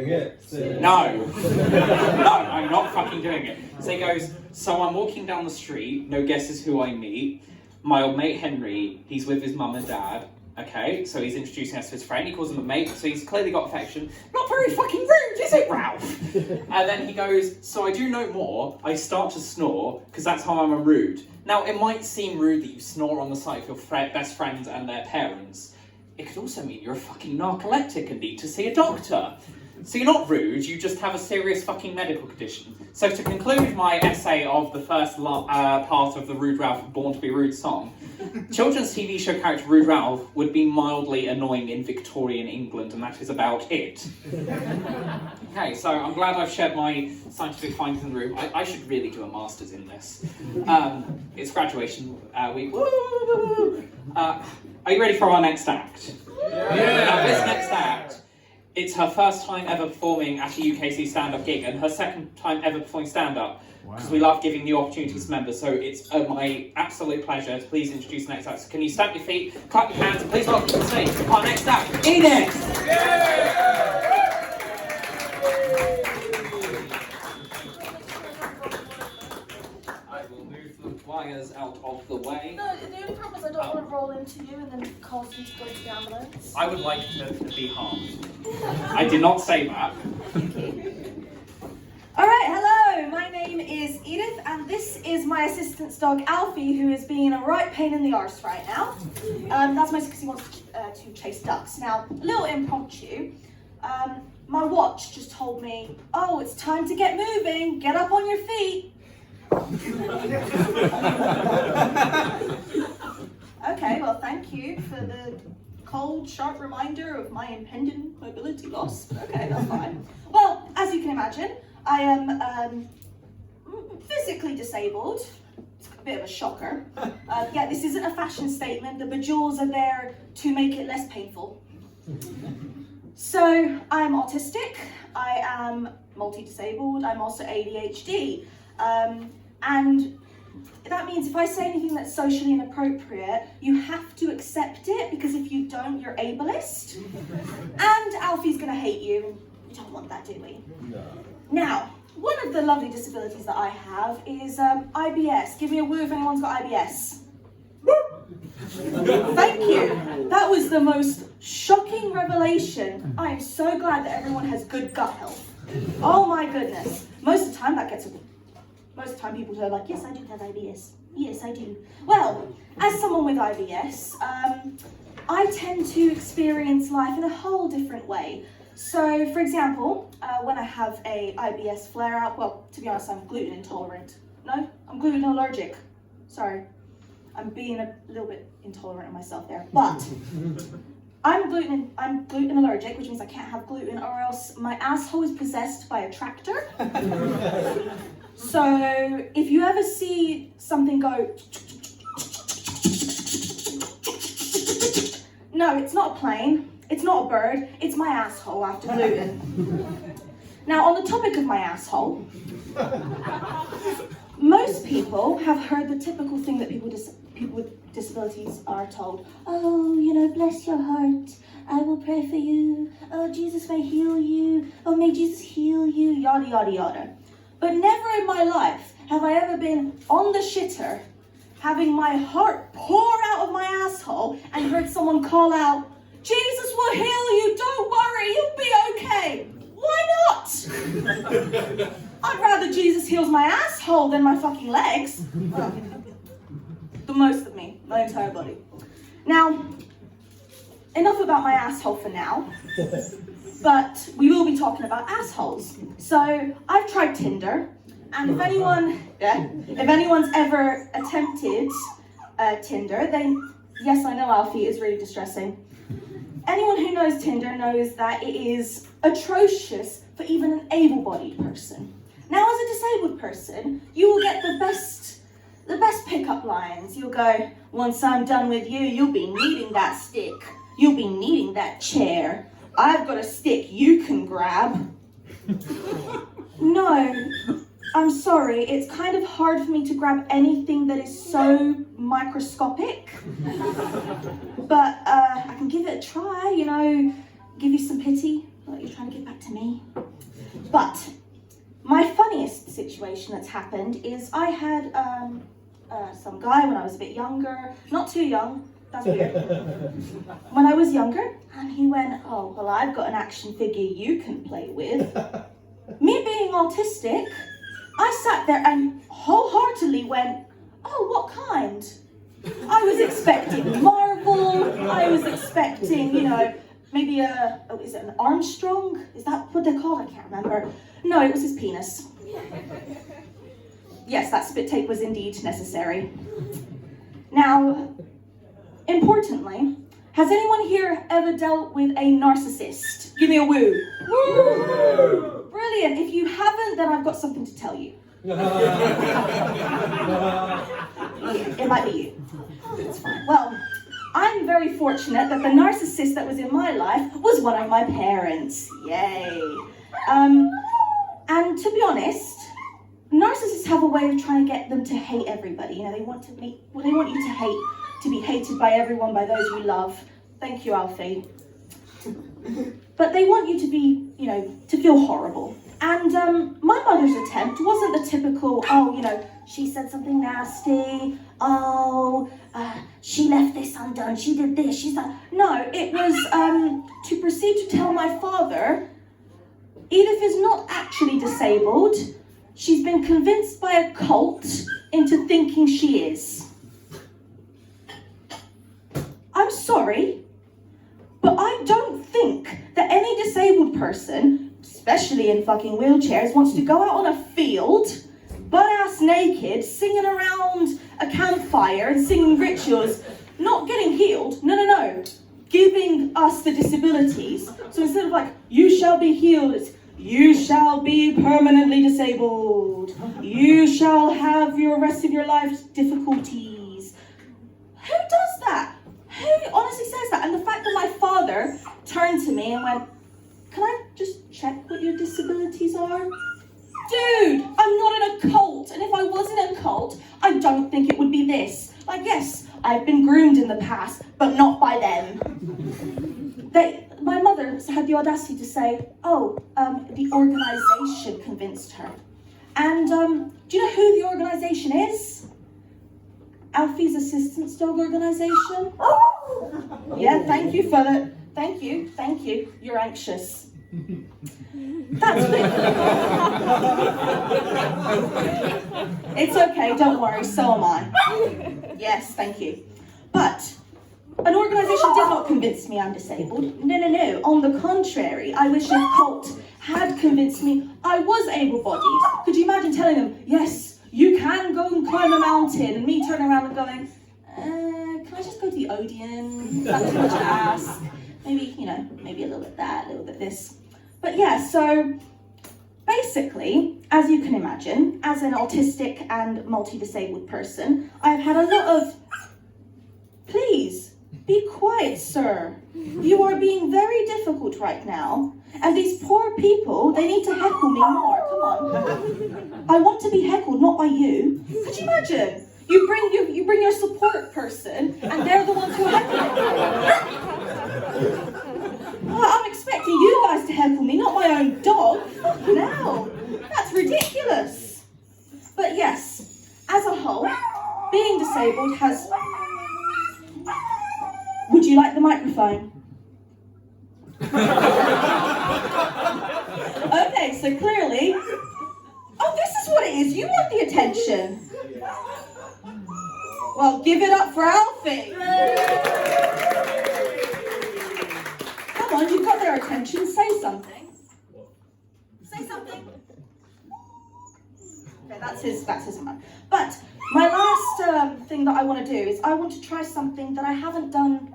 it. No. No, I'm not fucking doing it. So he goes, so I'm walking down the street, no guesses who I meet. My old mate Henry, he's with his mum and dad. Okay, so he's introducing us to his friend, he calls him a mate, so he's clearly got affection. Not very fucking rude, is it, Ralph? And then he goes, so I do no more, I start to snore, because that's how I'm rude. Now, it might seem rude that you snore on the sight of your best friends and their parents. It could also mean you're a fucking narcoleptic and need to see a doctor. So you're not rude, you just have a serious fucking medical condition. So to conclude my essay of the first part of the Rude Ralph Born to be Rude song, children's TV show character Rude Ralph would be mildly annoying in Victorian England, and that is about it. Okay, so I'm glad I've shared my scientific findings in the room. I should really do a master's in this. It's graduation week. Woo! Are you ready for our next act? Yeah. Now, this next act, it's her first time ever performing at a UKC Stand-Up gig, and her second time ever performing stand-up, because we love giving new opportunities to members, so it's my absolute pleasure to please introduce the next act. So can you stamp your feet, clap your hands, and please welcome to the stage our next act, Edith! I will move the wires out of the way. No, the only problem is I don't want to roll into you and then cause you to go to the ambulance. I would like to be harmed. I did not say that. Alright, hello, my name is Edith and this is my assistant's dog Alfie, who is being a right pain in the arse right now. That's mostly because he wants to chase ducks. Now, a little impromptu, my watch just told me, oh, it's time to get moving, get up on your feet. Okay, well, thank you for the cold, sharp reminder of my impending mobility loss. Okay, that's fine. Well, as you can imagine, I am physically disabled. It's a bit of a shocker. Yeah, this isn't a fashion statement. The bejewels are there to make it less painful. So, I'm autistic, I am multi-disabled, I'm also ADHD. And that means if I say anything that's socially inappropriate, you have to accept it, because if you don't, you're ableist. And Alfie's gonna hate you, and we don't want that, do we? No. Now, one of the lovely disabilities that I have is IBS. Give me a woo if anyone's got IBS. Thank you. That was the most shocking revelation. I am so glad that everyone has good gut health. Oh my goodness. Most of the time most of the time people are like, yes, I do have IBS. Yes, I do. Well, as someone with IBS, I tend to experience life in a whole different way. So, for example, when I have a IBS flare-up, well, to be honest, I'm gluten intolerant. No, I'm gluten allergic. Sorry, I'm being a little bit intolerant of myself there. But I'm gluten allergic, which means I can't have gluten, or else my asshole is possessed by a tractor. So, if you ever see something go, no, it's not a plane, it's not a bird, it's my asshole after gluten. Now, on the topic of my asshole, most people have heard the typical thing that people with disabilities are told. Oh, you know, bless your heart, I will pray for you. Oh, Jesus may heal you. Oh, may Jesus heal you, yada, yada, yada. But never in my life have I ever been on the shitter, having my heart pour out of my asshole, and heard someone call out, Jesus will heal you, don't worry, you'll be okay. Why not? I'd rather Jesus heals my asshole than my fucking legs. Well, the most of me, my entire body. Now, enough about my asshole for now. But we will be talking about assholes. So I've tried Tinder, and if anyone's ever attempted Tinder, then yes, I know, Alfie, it's really distressing. Anyone who knows Tinder knows that it is atrocious for even an able-bodied person. Now, as a disabled person, you will get the best pickup lines. You'll go, once I'm done with you, you'll be needing that stick. You'll be needing that chair. I've got a stick you can grab. No, I'm sorry. It's kind of hard for me to grab anything that is so microscopic. But I can give it a try, you know, give you some pity, like you're trying to get back to me. But my funniest situation that's happened is I had some guy when I was a bit younger, not too young, that's weird. When I was younger, and he went, oh, well, I've got an action figure you can play with. Me being autistic, I sat there and wholeheartedly went, oh, what kind? I was expecting Marvel, I was expecting, you know, maybe is it an Armstrong? Is that what they're called? I can't remember. No, it was his penis. Yes, that spit take was indeed necessary. Now, importantly, has anyone here ever dealt with a narcissist? Give me a woo. Woo! Brilliant. If you haven't, then I've got something to tell you. It might be you. It's fine. Well, I'm very fortunate that the narcissist that was in my life was one of my parents. Yay. And to be honest, narcissists have a way of trying to get them to hate everybody. You know, they want you to be hated by everyone, by those you love. Thank you, Alfie. But they want you to be, you know, to feel horrible. And my mother's attempt wasn't the typical, oh, you know, she said something nasty, she left this undone, she did this, she's that. No, it was to proceed to tell my father, Edith is not actually disabled. She's been convinced by a cult into thinking she is. I'm sorry, but I don't think that any disabled person, especially in fucking wheelchairs, wants to go out on a field, butt-ass naked, singing around a campfire and singing rituals, not getting healed, no, giving us the disabilities. So instead of like, you shall be healed, it's, you shall be permanently disabled. You shall have your rest of your life's difficulties. Who does that? Who honestly says that? And the fact that my father turned to me and went, can I just check what your disabilities are? Dude, I'm not in a cult. And if I was in a cult, I don't think it would be this. Like, yes, I've been groomed in the past, but not by them. My mother had the audacity to say, the organisation convinced her. And do you know who the organisation is? Alfie's Assistance Dog Organisation. Yeah, thank you for that. Thank you. You're anxious. That's It's okay, don't worry, so am I. Yes, thank you. But an organisation did not convince me I'm disabled. No. On the contrary, I wish a cult had convinced me I was able-bodied. Could you imagine telling them, yes, you can go and climb a mountain, and me turning around and going, can I just go to the Odeon? That's too much to ask. Maybe, maybe a little bit that, a little bit this. But yeah, so basically, as you can imagine, as an autistic and multi-disabled person, I've had a lot of, please, be quiet, sir. You are being very difficult right now. And these poor people, they need to heckle me more. Come on. I want to be heckled, not by you. Could you imagine? You bring your support person, and they're the ones who heckle me. Well, I'm expecting you guys to heckle me, not my own dog. No, that's ridiculous. But yes, as a whole, being disabled has... Would you like the microphone? Okay, so clearly... Oh, this is what it is. You want the attention. Well, give it up for Alfie. Come on, you've got their attention. Say something. Say something. Okay, that's his amount. But my last thing that I want to do is I want to try something that I haven't done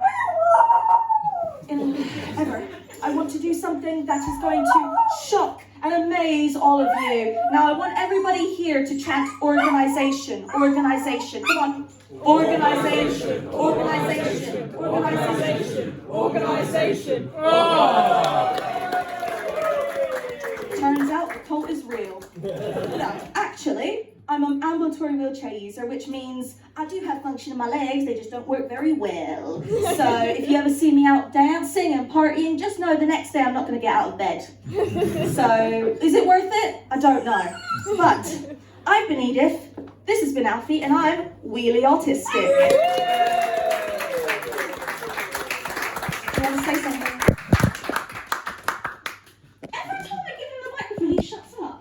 in ever. I want to do something that is going to shock and amaze all of you. Now, I want everybody here to chant organisation, organisation. Come on. Organisation, organisation, organisation, organisation. Turns out the cult is real. No, actually, I'm an ambulatory wheelchair user, which means I do have function in my legs, they just don't work very well. So if you ever see me out dancing and partying, just know the next day I'm not going to get out of bed. So, is it worth it? I don't know. But I've been Edith, this has been Alfie, and I'm wheelie autistic. You want to say something? Every time I give him the microphone, he shuts up.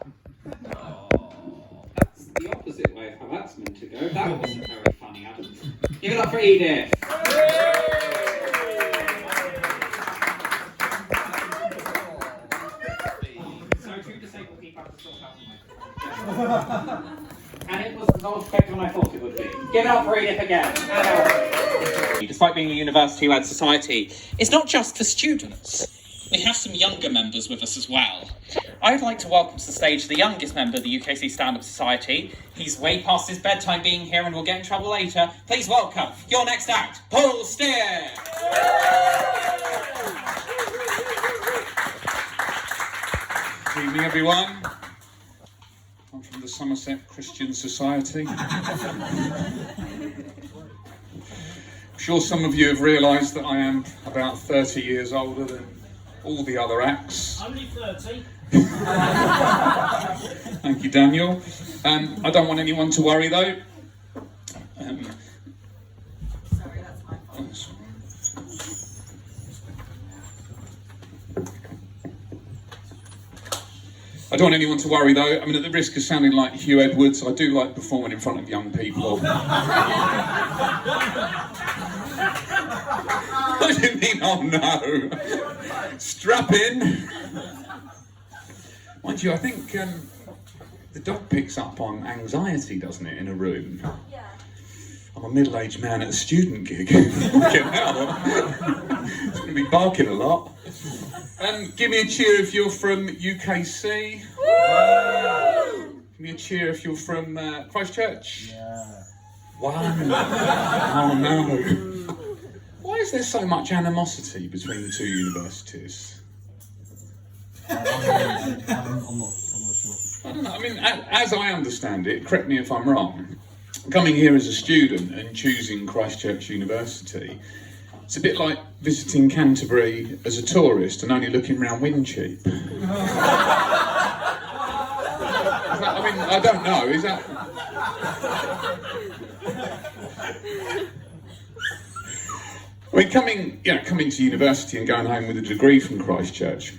That's the opposite way of how that's meant to go. That wasn't very funny, Adam. Give it up for Edith. So two disabled people have to sort out the microphone. And it was not as quick as I thought it would be. Give it up for Edith again. Despite being a university-led society, it's not just for students. We have some younger members with us as well. I'd like to welcome to the stage the youngest member of the UKC Stand-Up Society. He's way past his bedtime being here and will get in trouble later. Please welcome your next act, Paul Stour. Good evening, everyone. I'm from the Somerset Christian Society. I'm sure some of you have realised that I am about 30 years older than all the other acts. Only 30. Thank you, Daniel. I don't want anyone to worry, though. Sorry, that's my fault. I don't want anyone to worry, though. I mean, at the risk of sounding like Hugh Edwards, I do like performing in front of young people. What do you mean, oh no? Strap in. Mind you, I think the dog picks up on anxiety, doesn't it, in a room? Yeah. I'm a middle-aged man at a student gig. Fucking hell. It's going to be barking a lot. Give me a cheer if you're from UKC. Woo! Give me a cheer if you're from Christchurch. Yeah. Wow. Oh no. Why is there so much animosity between the two universities? I'm not sure. I don't know. I mean, as I understand it, correct me if I'm wrong, coming here as a student and choosing Christchurch University, it's a bit like visiting Canterbury as a tourist and only looking round Wincheap. I mean, I don't know, is that... I mean, coming to university and going home with a degree from Christchurch,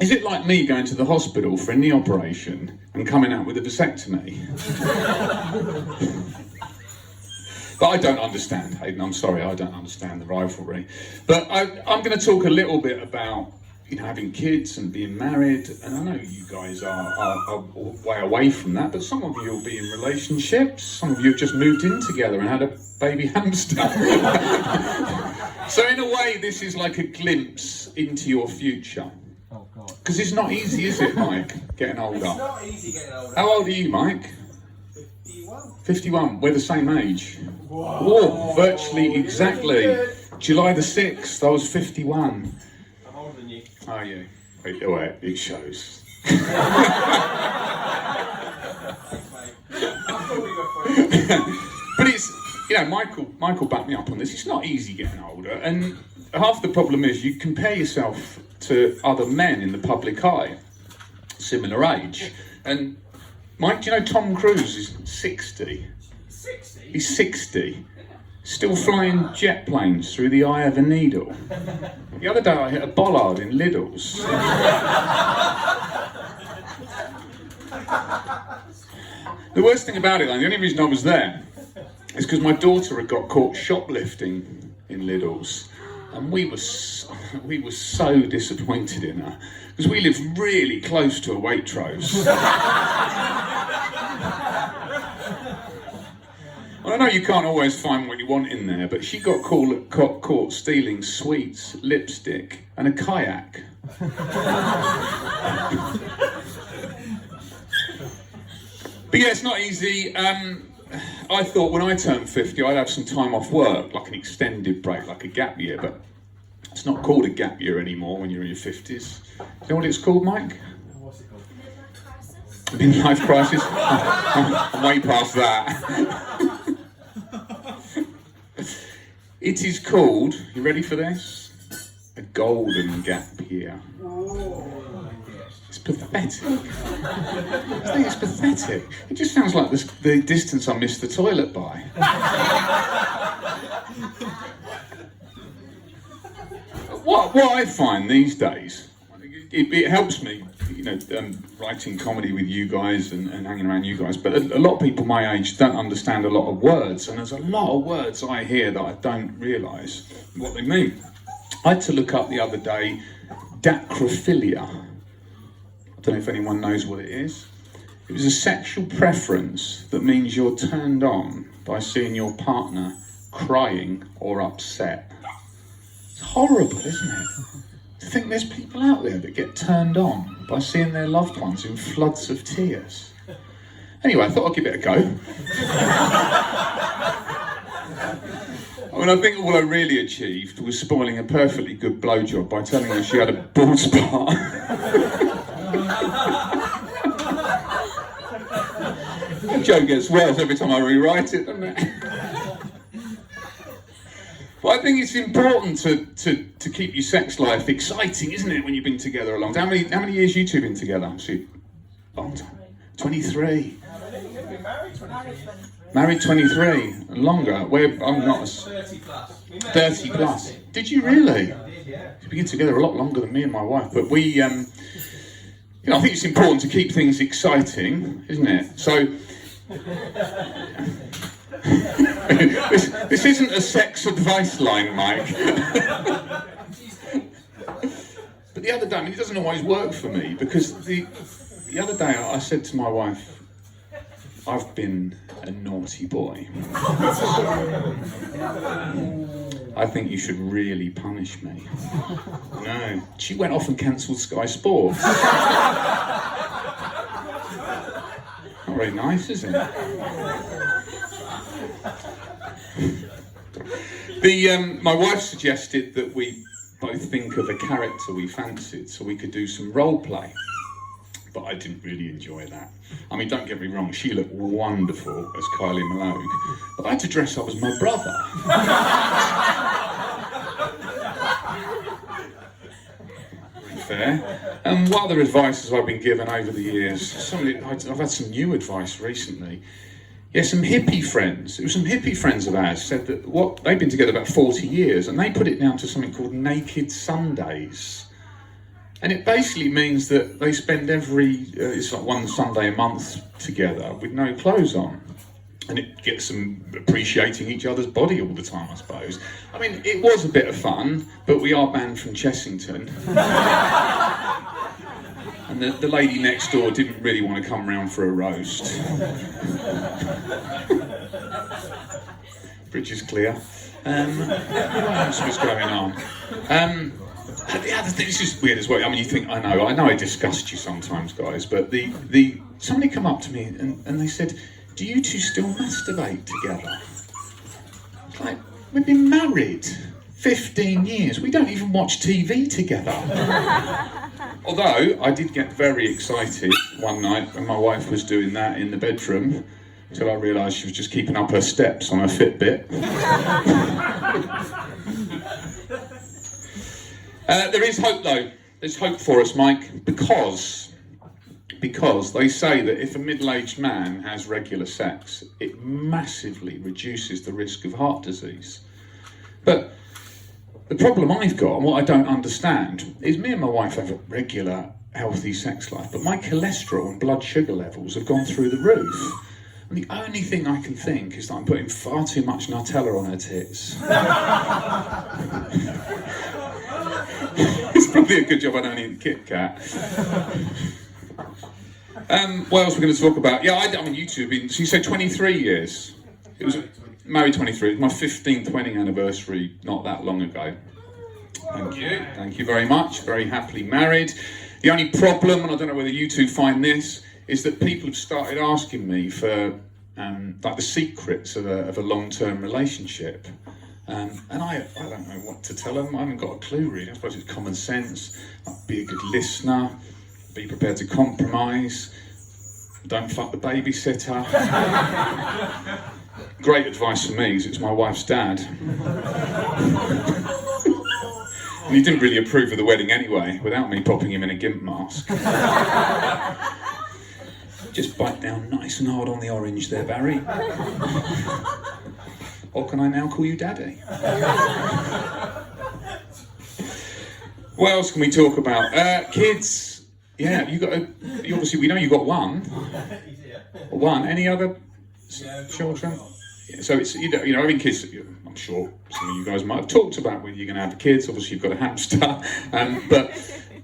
is it like me going to the hospital for a knee operation and coming out with a vasectomy? But I don't understand, Hayden, I'm sorry, I don't understand the rivalry. But I'm going to talk a little bit about, having kids and being married, and I know you guys are way away from that, but some of you will be in relationships, some of you have just moved in together and had a baby hamster. So in a way, this is like a glimpse into your future. Oh God. Because it's not easy, is it, Mike, getting older? It's not easy getting older. How old are you, Mike? 51. 51, we're the same age. Whoa. Whoa, virtually exactly. Good. July the 6th, I was 51. I'm older than you. Oh, yeah. Wait, it shows. Thanks, mate. I thought we were friends. But it's, Michael backed me up on this. It's not easy getting older, and half the problem is you compare yourself to other men in the public eye, similar age. And Mike, do you know Tom Cruise is 60? 60? He's 60. Still flying jet planes through the eye of a needle. The other day I hit a bollard in Lidl's. The worst thing about it, though, the only reason I was there is because my daughter had got caught shoplifting in Lidl's, and we were so disappointed in her because we lived really close to a Waitrose. Well, I know you can't always find what you want in there, but she got caught stealing sweets, lipstick, and a kayak. But yeah, it's not easy. I thought when I turned 50, I'd have some time off work, like an extended break, like a gap year, but it's not called a gap year anymore when you're in your 50s. Do you know what it's called, Mike? What's it called? Midlife crisis? I'm way past that. It is called, you ready for this? A golden gap year. It's pathetic. I think it's pathetic. It just sounds like the distance I missed the toilet by. What I find these days, it helps me, writing comedy with you guys and hanging around you guys, but a lot of people my age don't understand a lot of words, and there's a lot of words I hear that I don't realise what they mean. I had to look up the other day, dacrophilia. I don't know if anyone knows what it is. It was a sexual preference that means you're turned on by seeing your partner crying or upset. It's horrible, isn't it? To think there's people out there that get turned on by seeing their loved ones in floods of tears. Anyway, I thought I'd give it a go. I think all I really achieved was spoiling a perfectly good blowjob by telling her she had a bald spot. The joke gets worse every time I rewrite it, doesn't it? But I think it's important to keep your sex life exciting, isn't it, when you've been together a long time? How many years you two been together? Long time. 23. Married 23 and longer. I'm not as 30 plus. 30 plus. Did you really? I did, yeah. We've been together a lot longer than me and my wife, but we, I think it's important to keep things exciting, isn't it? So, this isn't a sex advice line, Mike. But the other day, it doesn't always work for me, because the other day I said to my wife, I've been a naughty boy. I think you should really punish me. No. She went off and cancelled Sky Sports. Not very nice, is it? My wife suggested that we both think of a character we fancied so we could do some role play. But I didn't really enjoy that. I mean, don't get me wrong, she looked wonderful as Kylie Minogue, but I had to dress up as my brother. Very fair. And what other advice have I been given over the years? I've had some new advice recently. Yeah, some hippie friends. It was some hippie friends of ours said that they've been together about 40 years, and they put it down to something called Naked Sundays. And it basically means that they spend it's like one Sunday a month together with no clothes on. And it gets them appreciating each other's body all the time, I suppose. I mean, it was a bit of fun, but we are banned from Chessington. And the lady next door didn't really want to come round for a roast. Bridge is clear. What else was going on? The other thing is just weird as well. I mean, you think, I know I disgust you sometimes, guys, but somebody come up to me and they said, "Do you two still masturbate together?" It's like, we've been married 15 years. We don't even watch TV together. Although, I did get very excited one night when my wife was doing that in the bedroom, until I realised she was just keeping up her steps on her Fitbit. There is hope, though. There's hope for us, Mike, because they say that if a middle-aged man has regular sex, it massively reduces the risk of heart disease. But the problem I've got, and what I don't understand, is me and my wife have a regular, healthy sex life, but my cholesterol and blood sugar levels have gone through the roof. And the only thing I can think is that I'm putting far too much Nutella on her tits. It's probably a good job I don't eat Kit Kat. What else are we going to talk about? Yeah, I mean, you two have been, so you said 23 years. It was married 23. It was my 15th wedding anniversary not that long ago. Thank you very much. Very happily married. The only problem, and I don't know whether you two find this, is that people have started asking me for like the secrets of a long-term relationship. And I don't know what to tell them. I haven't got a clue really. I suppose it's common sense. Like, be a good listener. Be prepared to compromise. Don't fuck the babysitter. Great advice from me, because it's my wife's dad. And he didn't really approve of the wedding anyway, without me popping him in a gimp mask. Just bite down nice and hard on the orange there, Barry. Or can I now call you Daddy? What else can we talk about? Kids. Yeah, you obviously, we know you got one. One. Any other children? Yeah, so it's, you know, having kids, I'm sure some of you guys might have talked about whether you're going to have kids. Obviously, you've got a hamster. But,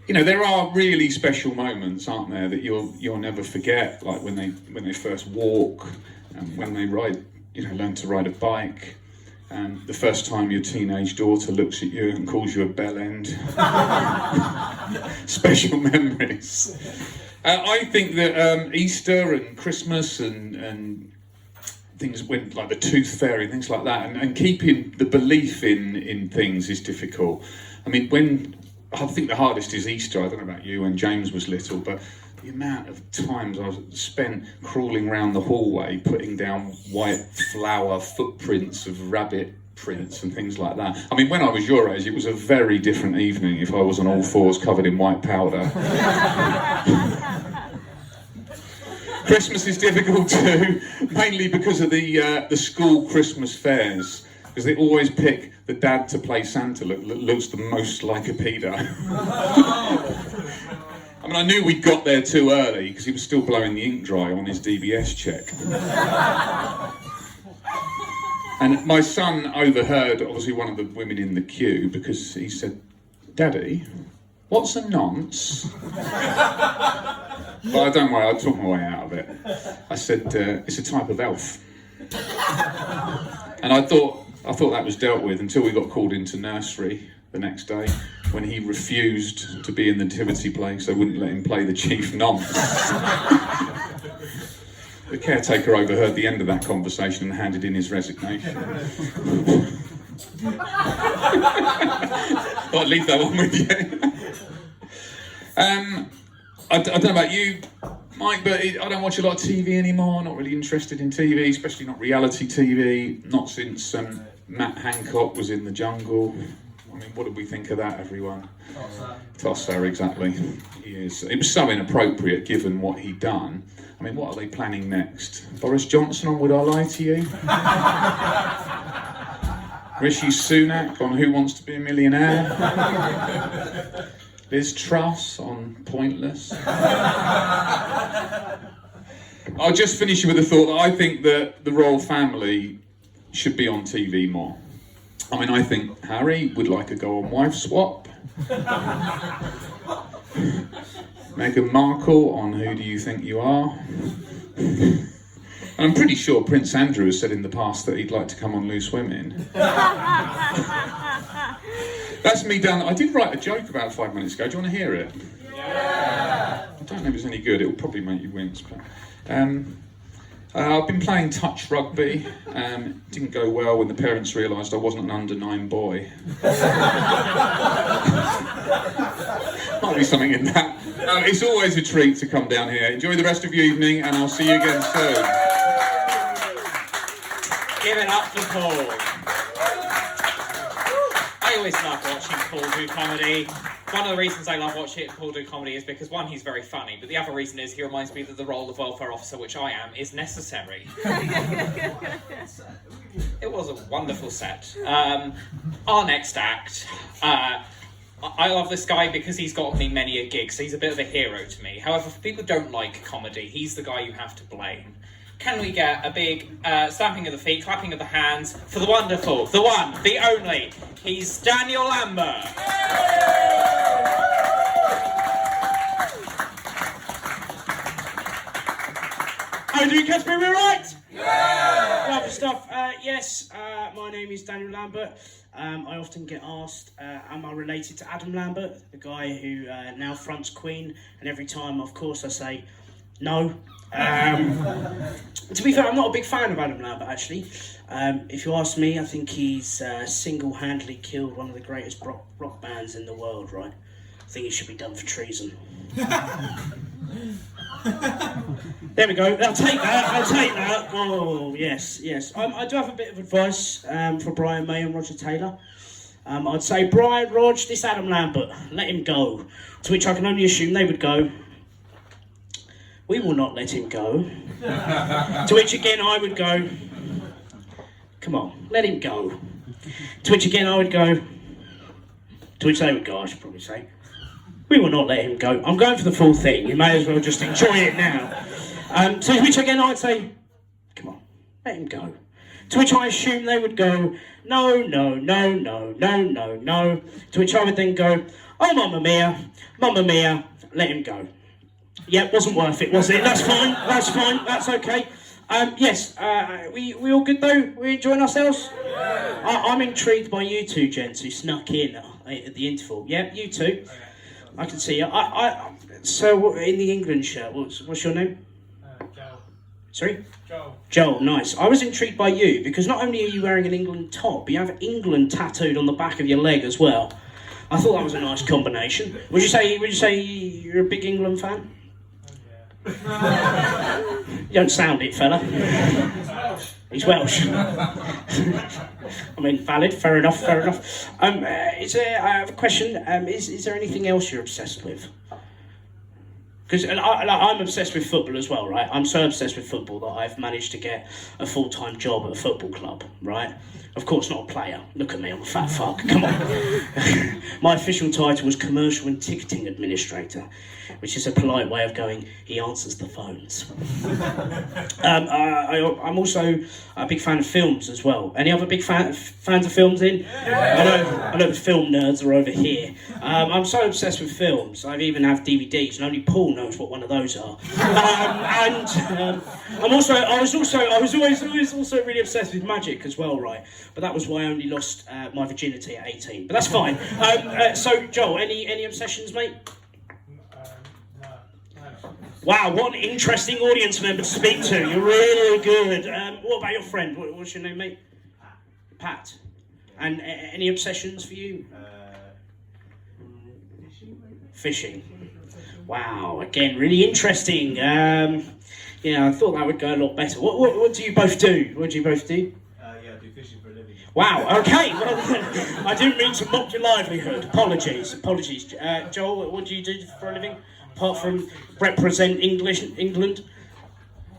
you know, there are really special moments, aren't there, that you'll never forget, like when they first walk, and when they learn to ride a bike, and the first time your teenage daughter looks at you and calls you a bellend. Special memories. I think that Easter and Christmas and things went like the tooth fairy, things like that, and keeping the belief in things is difficult. I mean, I think the hardest is Easter. I don't know about you when James was little, but the amount of times I spent crawling around the hallway, putting down white flower footprints of rabbit prints and things like that. I mean, when I was your age, it was a very different evening if I was on all fours covered in white powder. Christmas is difficult too, mainly because of the school Christmas fairs, because they always pick the dad to play Santa that looks the most like a pedo. I mean, I knew we'd got there too early because he was still blowing the ink dry on his DBS check. And my son overheard, obviously, one of the women in the queue, because he said, "Daddy, what's a nonce?" But don't worry, I took my way out of it. I said, "It's a type of elf." And I thought that was dealt with until we got called into nursery the next day, when he refused to be in the nativity play, so they wouldn't let him play the chief nonce. The caretaker overheard the end of that conversation and handed in his resignation. I'll leave that one with you. I don't know about you, Mike, but I don't watch a lot of TV anymore. Not really interested in TV, especially not reality TV. Not since Matt Hancock was in the jungle. I mean, what did we think of that, everyone? Tosser, exactly. He is. It was so inappropriate given what he'd done. I mean, what are they planning next? Boris Johnson on Would I Lie to You? Rishi Sunak on Who Wants to Be a Millionaire? Liz Truss on Pointless? I'll just finish with a thought that I think that the royal family should be on TV more. I mean, I think Harry would like a go on Wife Swap. Meghan Markle on Who Do You Think You Are? I'm pretty sure Prince Andrew has said in the past that he'd like to come on Loose Women. That's me done. I did write a joke about 5 minutes ago. Do you want to hear it? Yeah. I don't know if it's any good. It'll probably make you wince. But I've been playing touch rugby. Didn't go well when the parents realised I wasn't an under-9 boy. Might be something in that. It's always a treat to come down here. Enjoy the rest of your evening, and I'll see you again soon. Give it up for Paul. I always love watching Paul do comedy. One of the reasons I love watching Paul do comedy is because, one, he's very funny, but the other reason is he reminds me that the role of welfare officer, which I am, is necessary. It was a wonderful set. Our next act, I love this guy because he's got me many a gig, so he's a bit of a hero to me. However, if people don't like comedy, he's the guy you have to blame. Can we get a big stamping of the feet, clapping of the hands for the wonderful, the one, the only, he's Daniel Lambert. How do you catch me right? Yeah! Lovely stuff. Yes, my name is Daniel Lambert. I often get asked, am I related to Adam Lambert, the guy who now fronts Queen? And every time, of course, I say, no. To be fair, I'm not a big fan of Adam Lambert, actually. If you ask me, I think he's single-handedly killed one of the greatest rock bands in the world, right? I think he should be done for treason. There we go. I'll take that. Oh, yes. I do have a bit of advice for Brian May and Roger Taylor. I'd say, Brian, Rog, this Adam Lambert, let him go. To which I can only assume they would go, we will not let him go. To which again I would go, come on, let him go. To which again I would go, to which they would go, I should probably say, we will not let him go. I'm going for the full thing, you may as well just enjoy it now. To which again I'd say, come on, let him go. To which I assume they would go, no. To which I would then go, oh mamma mia, let him go. Yeah, wasn't worth it, was it? That's fine, that's okay. Yes, we all good though? We enjoying ourselves? I'm intrigued by you two gents who snuck in at the interval. Yeah, you two. I can see you. So, in the England shirt, what's your name? Joel. Sorry? Joel. Joel, nice. I was intrigued by you because not only are you wearing an England top, but you have England tattooed on the back of your leg as well. I thought that was a nice combination. Would you say you're a big England fan? You don't sound it, fella. He's Welsh. I mean, valid, fair enough. I have a question. Is there anything else you're obsessed with? Because I'm obsessed with football as well, right? I'm so obsessed with football that I've managed to get a full-time job at a football club, right? Of course, not a player. Look at me, I'm a fat fuck. Come on. My official title was Commercial and Ticketing Administrator, which is a polite way of going, he answers the phones. I'm also a big fan of films as well. Any other big fans of films in? Yeah. I know the film nerds are over here. I'm so obsessed with films. I even have DVDs, and only Paul knows what one of those are. I was always also really obsessed with magic as well, right? But that was why I only lost my virginity at 18. But that's fine. So, Joel, any obsessions, mate? No. Wow, what an interesting audience member to speak to. You're really good. What about your friend? What's your name, mate? Pat. And any obsessions for you? Fishing. Wow, again, really interesting. I thought that would go a lot better. What do you both do? What do you both do? Yeah, I do fishing for a living. Wow, okay, well, I didn't mean to mock your livelihood. Apologies. Joel, what do you do for a living? Apart from represent England?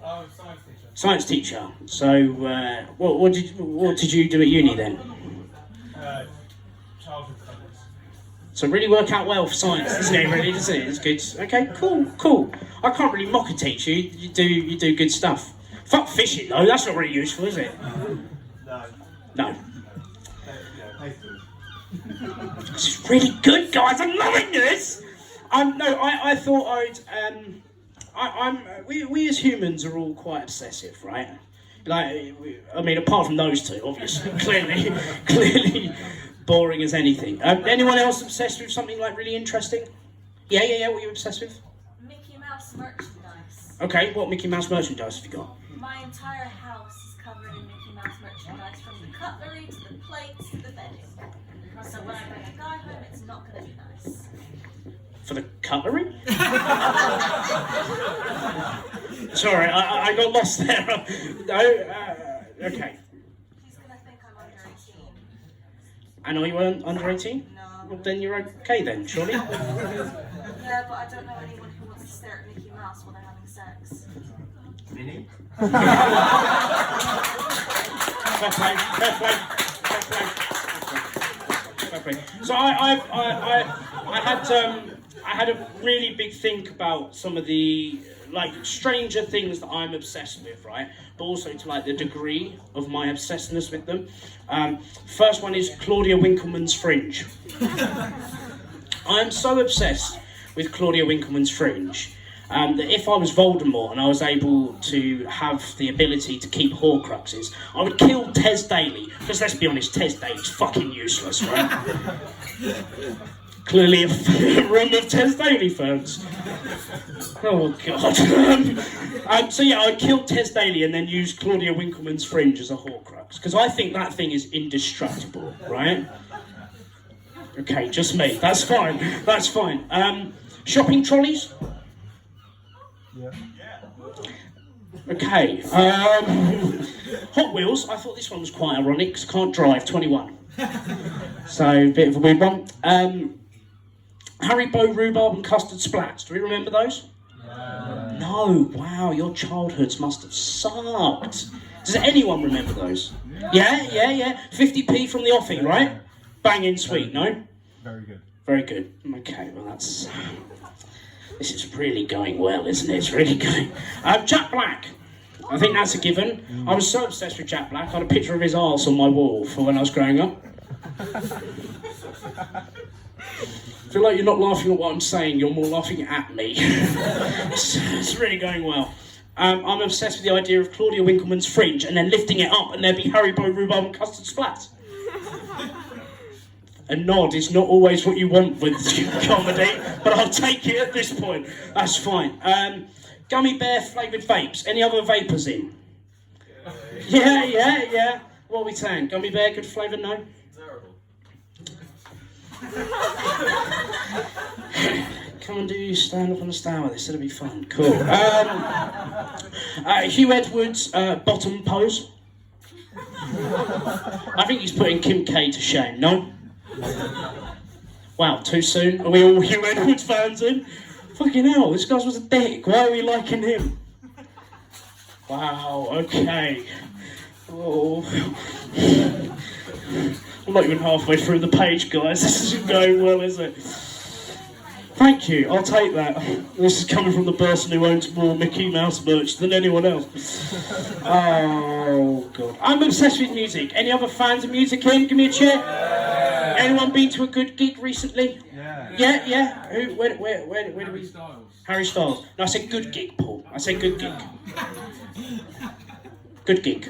Oh, science teacher. Science teacher. So, what did you do at uni then? Childhood studies. So really work out well for science, doesn't it? Really, does it? It's good. Okay, cool. I can't really mock a teacher. You do good stuff. Fuck fishing though. That's not really useful, is it? No. This is really good, guys. I'm loving this. I thought we as humans are all quite obsessive, right? Like, I mean, apart from those two, obviously, clearly boring as anything. Anyone else obsessed with something like really interesting? Yeah. What are you obsessed with? Mickey Mouse merchandise. Okay, what Mickey Mouse merchandise have you got? My entire house is covered in Mickey Mouse merchandise, from the cutlery to the plates to the bedding. So when I bring a guy home, it's not going to be nice. For the cutlery? Sorry, I got lost there. No, okay. He's going to think I'm under 18. And are you under 18? No. Well, then you're okay then, surely? Yeah, but I don't know anyone who wants to stare at Mickey Mouse while they're having sex. Minnie? Fair play. So I had a really big think about some of the like stranger things that I'm obsessed with, right? But also to like the degree of my obsessedness with them. First one is Claudia Winkleman's Fringe. I'm so obsessed with Claudia Winkleman's Fringe that if I was Voldemort and I was able to have the ability to keep Horcruxes, I would kill Tess Daly. Because let's be honest, Tess Daly's fucking useless, right? Clearly a room of Tess Daly fans. Oh god. So yeah, I'd kill Tess Daly and then use Claudia Winkleman's Fringe as a Horcrux. Because I think that thing is indestructible, right? Okay, just me. That's fine. Shopping trolleys? Yeah. Okay. Hot Wheels. I thought this one was quite ironic because I can't drive, 21. So, a bit of a weird one. Haribo rhubarb and custard splats. Do we remember those? Yeah. No. Wow, your childhoods must have sucked. Does anyone remember those? Yeah. 50p from the offing, right? Banging sweet, no? Very good. Okay, well that's... This is really going well, isn't it? It's really going... Jack Black. I think that's a given. I was so obsessed with Jack Black, I had a picture of his arse on my wall for when I was growing up. I feel like you're not laughing at what I'm saying, you're more laughing at me. It's really going well. I'm obsessed with the idea of Claudia Winkleman's Fringe and then lifting it up and there'd be Haribo rhubarb and custard splats. A nod is not always what you want with comedy, but I'll take it at this point. That's fine. Gummy bear flavoured vapes. Any other vapors in? Yeah. What are we saying? Gummy bear, good flavour? No? Terrible. Come and do stand-up on the Stour with this. It'll be fun. Cool. Hugh Edwards, bottom pose. I think he's putting Kim K to shame. No? Wow, too soon? Are we all Hugh Edwards fans in? Fucking hell, this guy was a dick. Why are we liking him? Wow, okay. Oh. I'm not even halfway through the page, guys. This isn't going well, is it? Thank you, I'll take that. This is coming from the person who owns more Mickey Mouse merch than anyone else. Oh, God. I'm obsessed with music. Any other fans of music in? Give me a cheer. Yeah. Anyone been to a good gig recently? Yeah. Who? Where do we? Harry Styles. No, I said good gig, Paul. I said good gig. Good gig.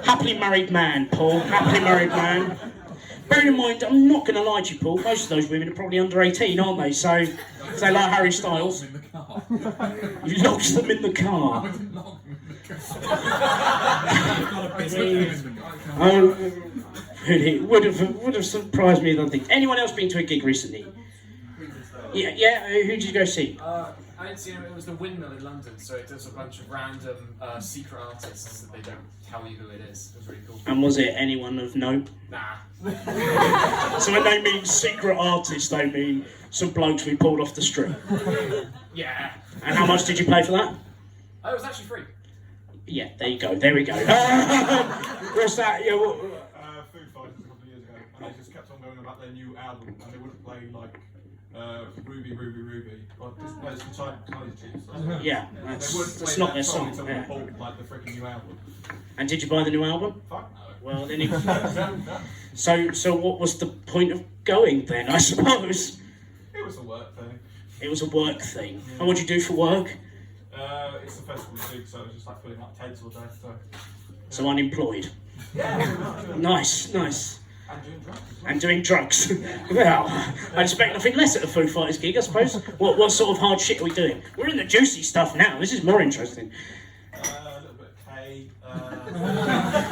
Happily married man, Paul. Happily married man. Bearing in mind, I'm not going to lie to you, Paul, most of those women are probably under 18, aren't they? So, if they like Harry Styles. You locked them in the car. Oh, really? Would have surprised me, I don't think. Anyone else been to a gig recently? Yeah. Who did you go see? I didn't see it was the Windmill in London, so it does a bunch of random secret artists that they don't tell you who it is. It was really cool. And was it anyone of note? Nah. So when they mean secret artists, they mean some blokes we pulled off the street. Yeah. And how much did you pay for that? Oh, it was actually free. Yeah, there you go. There we go. What's that? Yeah, what, Foo Fighters a couple of years ago, and they just kept on going about their new album, and they wouldn't play like Ruby, Ruby, Ruby. Like just play some tiny tunes. yeah, They wouldn't that's play not that their song song. until Yeah. they bought like the freaking new album. And did you buy the new album? Fuck no. Well, then it... So what was the point of going then, I suppose? It was a work thing. It was a work thing. And what did you do for work? It's a festival gig, so it's just like putting up tents all day. So unemployed. Yeah. Nice, nice. And doing drugs. And doing drugs. Well, I expect nothing less at a Foo Fighters gig, I suppose. What sort of hard shit are we doing? We're in the juicy stuff now. This is more interesting. A little bit of K.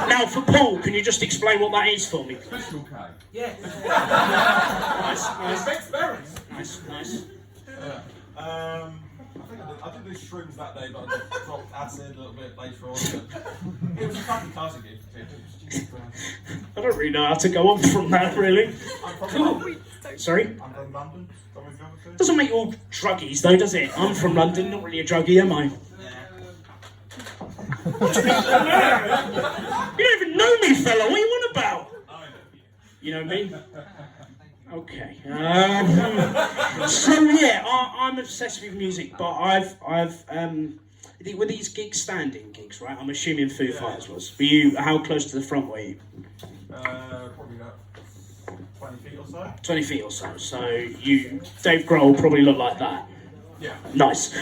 Now, for Paul, can you just explain what that is for me? Crystal K. Yeah. Nice. Respects berries. Nice, nice. I did do shrooms that day, but I just dropped acid a little bit later on. But it was a fucking classic gig. I don't really know how to go on from that, really. I'm from London. Sorry? I'm from London. Doesn't make you all druggies, though, does it? I'm from London, not really a druggie, am I? You don't even know me, fella. What are you on about? You know me? Okay. So yeah, I'm obsessed with music, but were these gigs standing gigs, right? I'm assuming Foo Fighters was. Were you? How close to the front were you? Probably about 20 feet or so. 20 feet or so. So Dave Grohl probably looked like that. Yeah. Nice.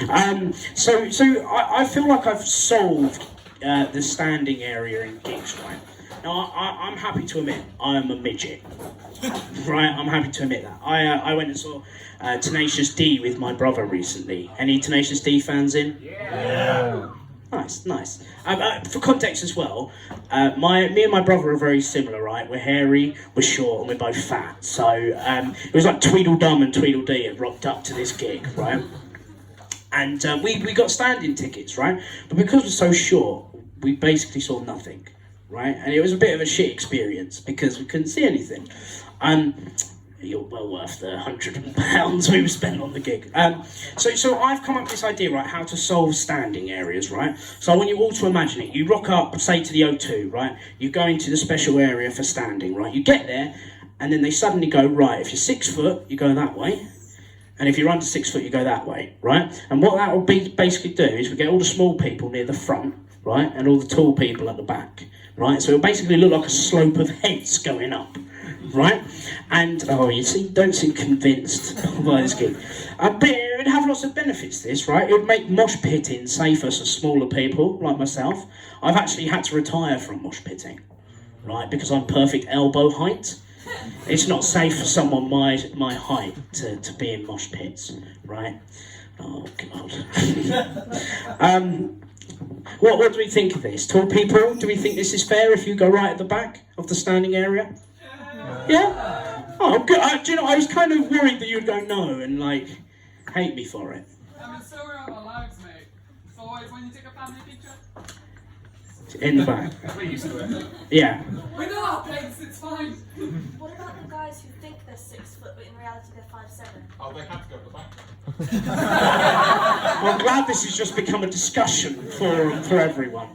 So I feel like I've solved the standing area in gigs, right? Now I'm happy to admit I am a midget. Right, I'm happy to admit that. I went and saw Tenacious D with my brother recently. Any Tenacious D fans in? Yeah. Nice, nice. For context as well, me and my brother are very similar, right? We're hairy, we're short, and we're both fat. So it was like Tweedledum and Tweedledee had rocked up to this gig, right? And we got standing tickets, right? But because we're so short, we basically saw nothing, right? And it was a bit of a shit experience because we couldn't see anything. You're well worth the £100 we spent on the gig. So I've come up with this idea, right, how to solve standing areas, right? So I want you all to imagine it. You rock up, say, to the O2, right? You go into the special area for standing, right? You get there, and then they suddenly go, right, if you're 6 foot, you go that way. And if you're under 6 foot, you go that way, right? And what that will basically do is we get all the small people near the front, right? And all the tall people at the back, right? So it'll basically look like a slope of heads going up. Right? And, you see, don't seem convinced by this gig. But it would have lots of benefits, this, right? It would make mosh pitting safer for smaller people, like myself. I've actually had to retire from mosh pitting, right? Because I'm perfect elbow height. It's not safe for someone my height to be in mosh pits, right? Oh, God. What do we think of this? Tall people, do we think this is fair if you go right at the back of the standing area? Yeah? Oh, good. Do you know, I was kind of worried that you'd go no and, like, hate me for it. I mean, so we're on our lives, mate. So always when you take a family picture. In the back. We're used to it. Yeah. We know our place, it's fine. What about the guys who think they're 6 foot, but in reality they're 5'7"? Oh, they have to go to the back. I'm glad this has just become a discussion forum for everyone.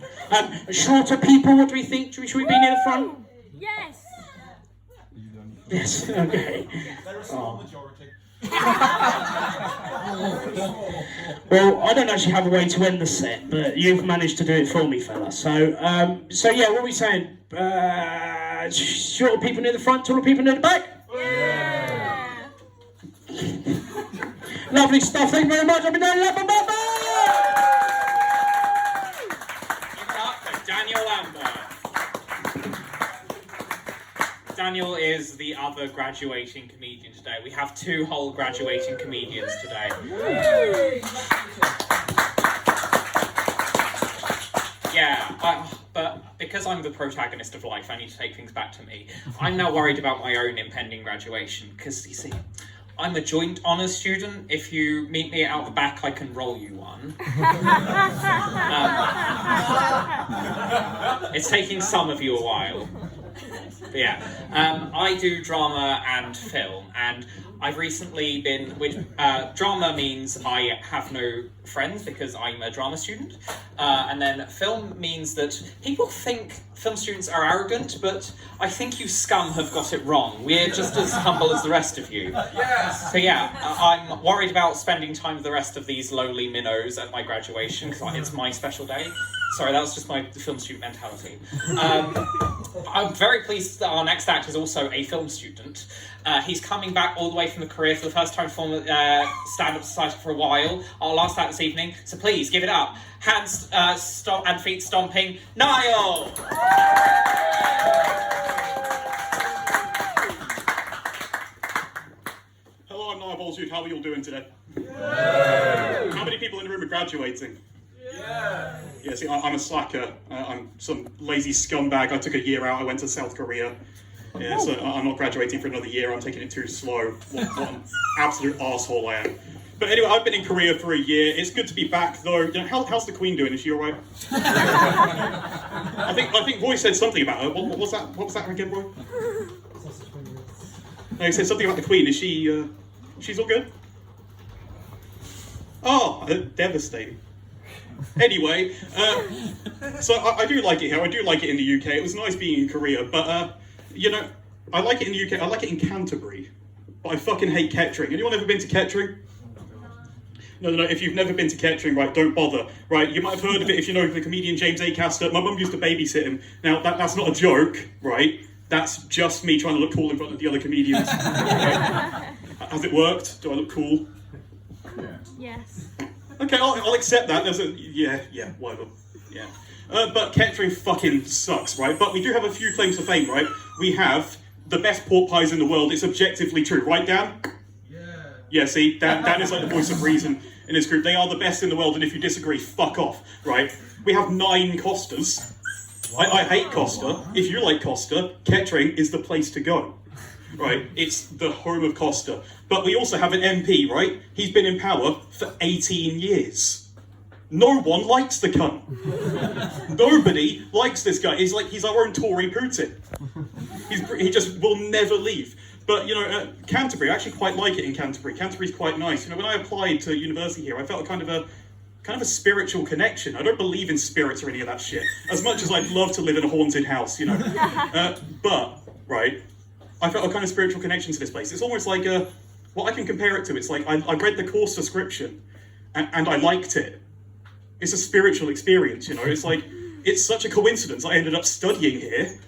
Shorter people, what do we think? Should we be near the front? Yes! Yes, okay. They're a small majority. Well, I don't actually have a way to end the set, but you've managed to do it for me, fella. So yeah, what are we saying? Shorter people near the front, taller people near the back? Yeah! Lovely stuff, thank you very much. I've been down Daniel Lambert. Daniel is the other graduating comedian today. We have 2 whole graduating comedians today. Yeah, but because I'm the protagonist of life, I need to take things back to me. I'm now worried about my own impending graduation, because, you see, I'm a joint honours student. If you meet me out the back, I can roll you one. It's taking some of you a while. But yeah, I do drama and film, and I've recently been, drama means I have no friends because I'm a drama student, and then film means that people think film students are arrogant, but I think you scum have got it wrong. We're just as humble as the rest of you. Yes! So yeah, I'm worried about spending time with the rest of these lowly minnows at my graduation, because it's my special day. Sorry, that was just my film student mentality. I'm very pleased that our next act is also a film student. He's coming back all the way from the Korea for the first time to form Stand-Up Society for a while. Our last act this evening, so please give it up. Hands and feet stomping, Niall! Hello, I'm Niall Bultitude. How are you all doing today? Yeah. How many people in the room are graduating? Yeah. Yeah, see, I'm a slacker. I'm some lazy scumbag. I took a year out. I went to South Korea. Yeah, so I'm not graduating for another year. I'm taking it too slow. What an absolute arsehole I am. But anyway, I've been in Korea for a year. It's good to be back, though. You know, how's the Queen doing? Is she all right? I think Roy said something about her. What was that? What was that again, Roy? No, he said something about the Queen. Is she? She's all good? Oh, devastating. Anyway, so I do like it here. I do like it in the UK. It was nice being in Korea, but you know, I like it in the UK. I like it in Canterbury, but I fucking hate Kettering. Anyone ever been to Kettering? No. If you've never been to Kettering, right, don't bother. Right, you might have heard of it if you know the comedian James Acaster. My mum used to babysit him. Now that's not a joke, right? That's just me trying to look cool in front of the other comedians. Right? Has it worked? Do I look cool? Yes. Okay, I'll accept that. There's whatever. Yeah. But Kettering fucking sucks, right? But we do have a few claims to fame, right? We have the best pork pies in the world. It's objectively true, right, Dan? Yeah, see, Dan is like the voice of reason in this group. They are the best in the world, and if you disagree, fuck off, right? We have 9 Costas. I hate Costa. If you like Costa, Kettering is the place to go, right? It's the home of Costa. But we also have an MP, right? He's been in power for 18 years. No one likes the cunt. Nobody likes this guy. He's our own Tory Putin. He just will never leave. But, you know, Canterbury, I actually quite like it in Canterbury. Canterbury's quite nice. You know, when I applied to university here, I felt kind of a spiritual connection. I don't believe in spirits or any of that shit. As much as I'd love to live in a haunted house, you know. But, right, I felt a kind of spiritual connection to this place. It's almost like what I can compare it to. It's like I read the course description and I liked it. It's a spiritual experience, you know. It's like, it's such a coincidence I ended up studying here.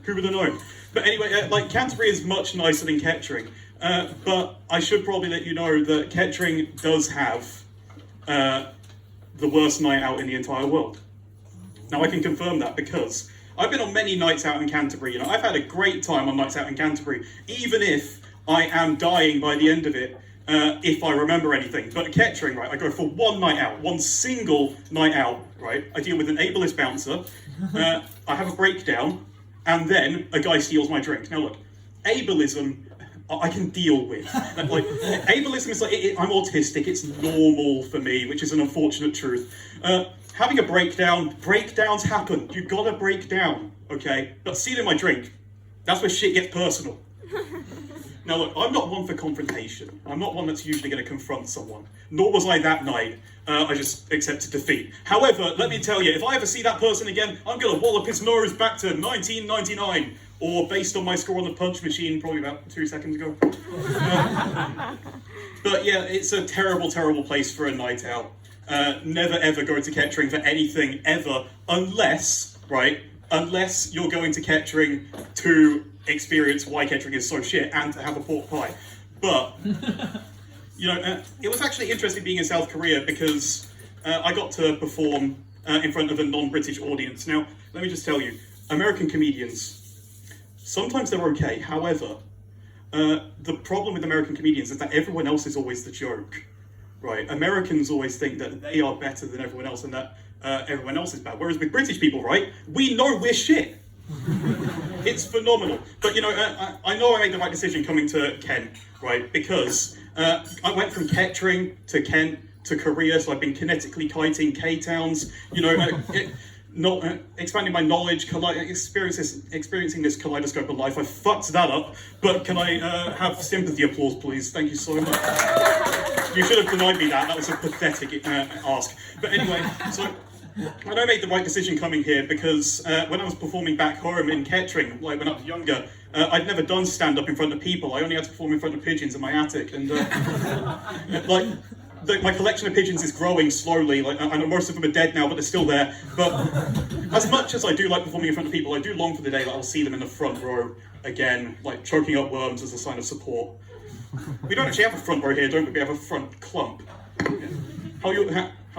Who would have known? But anyway, like, Canterbury is much nicer than Kettering. But I should probably let you know that Kettering does have the worst night out in the entire world. Now, I can confirm that because I've been on many nights out in Canterbury. You know, I've had a great time on nights out in Canterbury, even if I am dying by the end of it, if I remember anything. But at Kettering, right, I go for one night out, one single night out, right? I deal with an ableist bouncer, I have a breakdown, and then a guy steals my drink. Now look, ableism, I can deal with. Like, ableism is like, I'm autistic, it's normal for me, which is an unfortunate truth. Having a breakdowns happen. You gotta break down, okay? But stealing my drink, that's where shit gets personal. Now look, I'm not one for confrontation. I'm not one that's usually going to confront someone. Nor was I that night. I just accepted defeat. However, let me tell you, if I ever see that person again, I'm going to wallop his nose back to 1999. Or based on my score on the punch machine, probably about 2 seconds ago. But yeah, it's a terrible, terrible place for a night out. Never ever go to Kettering for anything, ever. Unless you're going to Kettering to experience why Kettering is so shit and to have a pork pie. But, you know, it was actually interesting being in South Korea because I got to perform in front of a non-British audience. Now, let me just tell you, American comedians, sometimes they're okay. However, the problem with American comedians is that everyone else is always the joke, right? Americans always think that they are better than everyone else and that everyone else is bad. Whereas with British people, right, we know we're shit. It's phenomenal. But you know, I know I made the right decision coming to Kent, right? Because I went from Kettering to Kent to Korea, so I've been kinetically kiting K-towns. You know, expanding my knowledge, experiencing this kaleidoscope of life. I fucked that up, but can I have sympathy applause, please? Thank you so much. You should have denied me that. That was a pathetic ask. But anyway, so I know I made the right decision coming here because when I was performing back home in Kettering, like when I was younger, I'd never done stand-up in front of people. I only had to perform in front of pigeons in my attic, and my collection of pigeons is growing slowly. Like, I know most of them are dead now, but they're still there. But as much as I do like performing in front of people, I do long for the day that I'll see them in the front row again, like choking up worms as a sign of support. We don't actually have a front row here, don't we? We have a front clump. Yeah. How are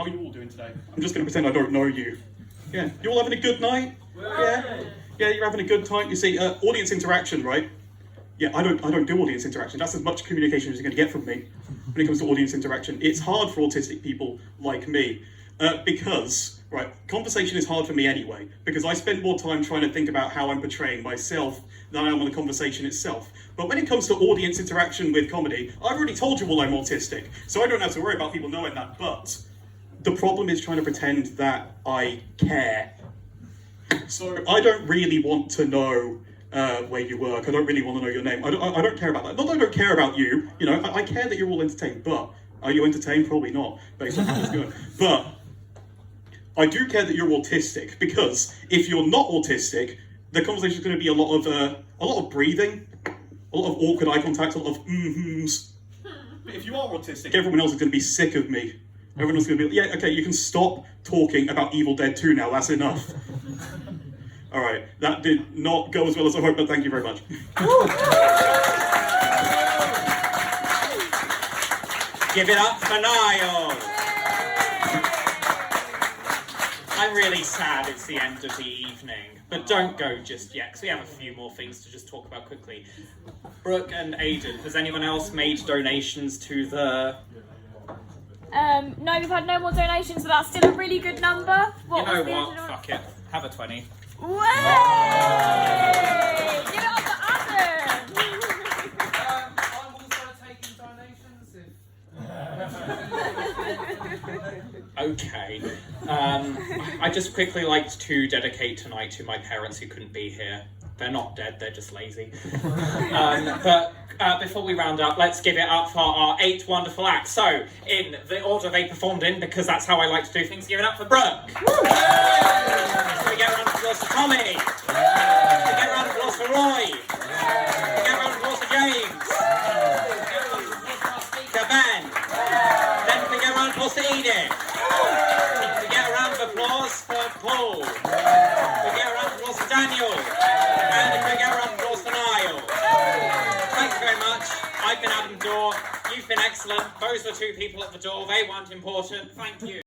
you all doing today? I'm just going to pretend I don't know you. Yeah, you all having a good night? Yeah, yeah, you're having a good time. You see, audience interaction, right? Yeah, I don't do audience interaction. That's as much communication as you're going to get from me when it comes to audience interaction. It's hard for autistic people like me because, right, conversation is hard for me anyway because I spend more time trying to think about how I'm portraying myself than I am on the conversation itself. But when it comes to audience interaction with comedy, I've already told you all I'm autistic, so I don't have to worry about people knowing that. But the problem is trying to pretend that I care. So I don't really want to know where you work. I don't really want to know your name. I don't care about that. Not that I don't care about you. You know, I care that you're all entertained. But are you entertained? Probably not, based on how it's going. But I do care that you're autistic because if you're not autistic, the conversation is going to be a lot of breathing, a lot of awkward eye contact, a lot of mm-hms. But if you are autistic, everyone else is going to be sick of me. Everyone else is going to be, yeah, okay, you can stop talking about Evil Dead 2 now. That's enough. All right, that did not go as well as I hoped, but thank you very much. Give it up for Niall. I'm really sad it's the end of the evening, but don't go just yet, because we have a few more things to just talk about quickly. Brooke and Aidan, has anyone else made donations to the... No, we've had no more donations, so that's still a really good number. You know what? Fuck it. Have a 20. Way! Give it up for Adam! I'm also taking donations Okay. I just quickly liked to dedicate tonight to my parents who couldn't be here. They're not dead, they're just lazy. But before we round up, let's give it up for our 8 wonderful acts. So, in the order they performed in, because that's how I like to do things, give it up for Brooke. So we get a round of applause for Tommy. We get a round of applause for Roy. We get a round of applause for James. To Ben. Then we get a round of applause to Edith. We get a round of applause for Paul. We get a round of applause for Daniel. And we get a round of applause for Niall. Thanks very much. I've been Adam Stour. You've been excellent. Those are 2 people at the door. They weren't important. Thank you.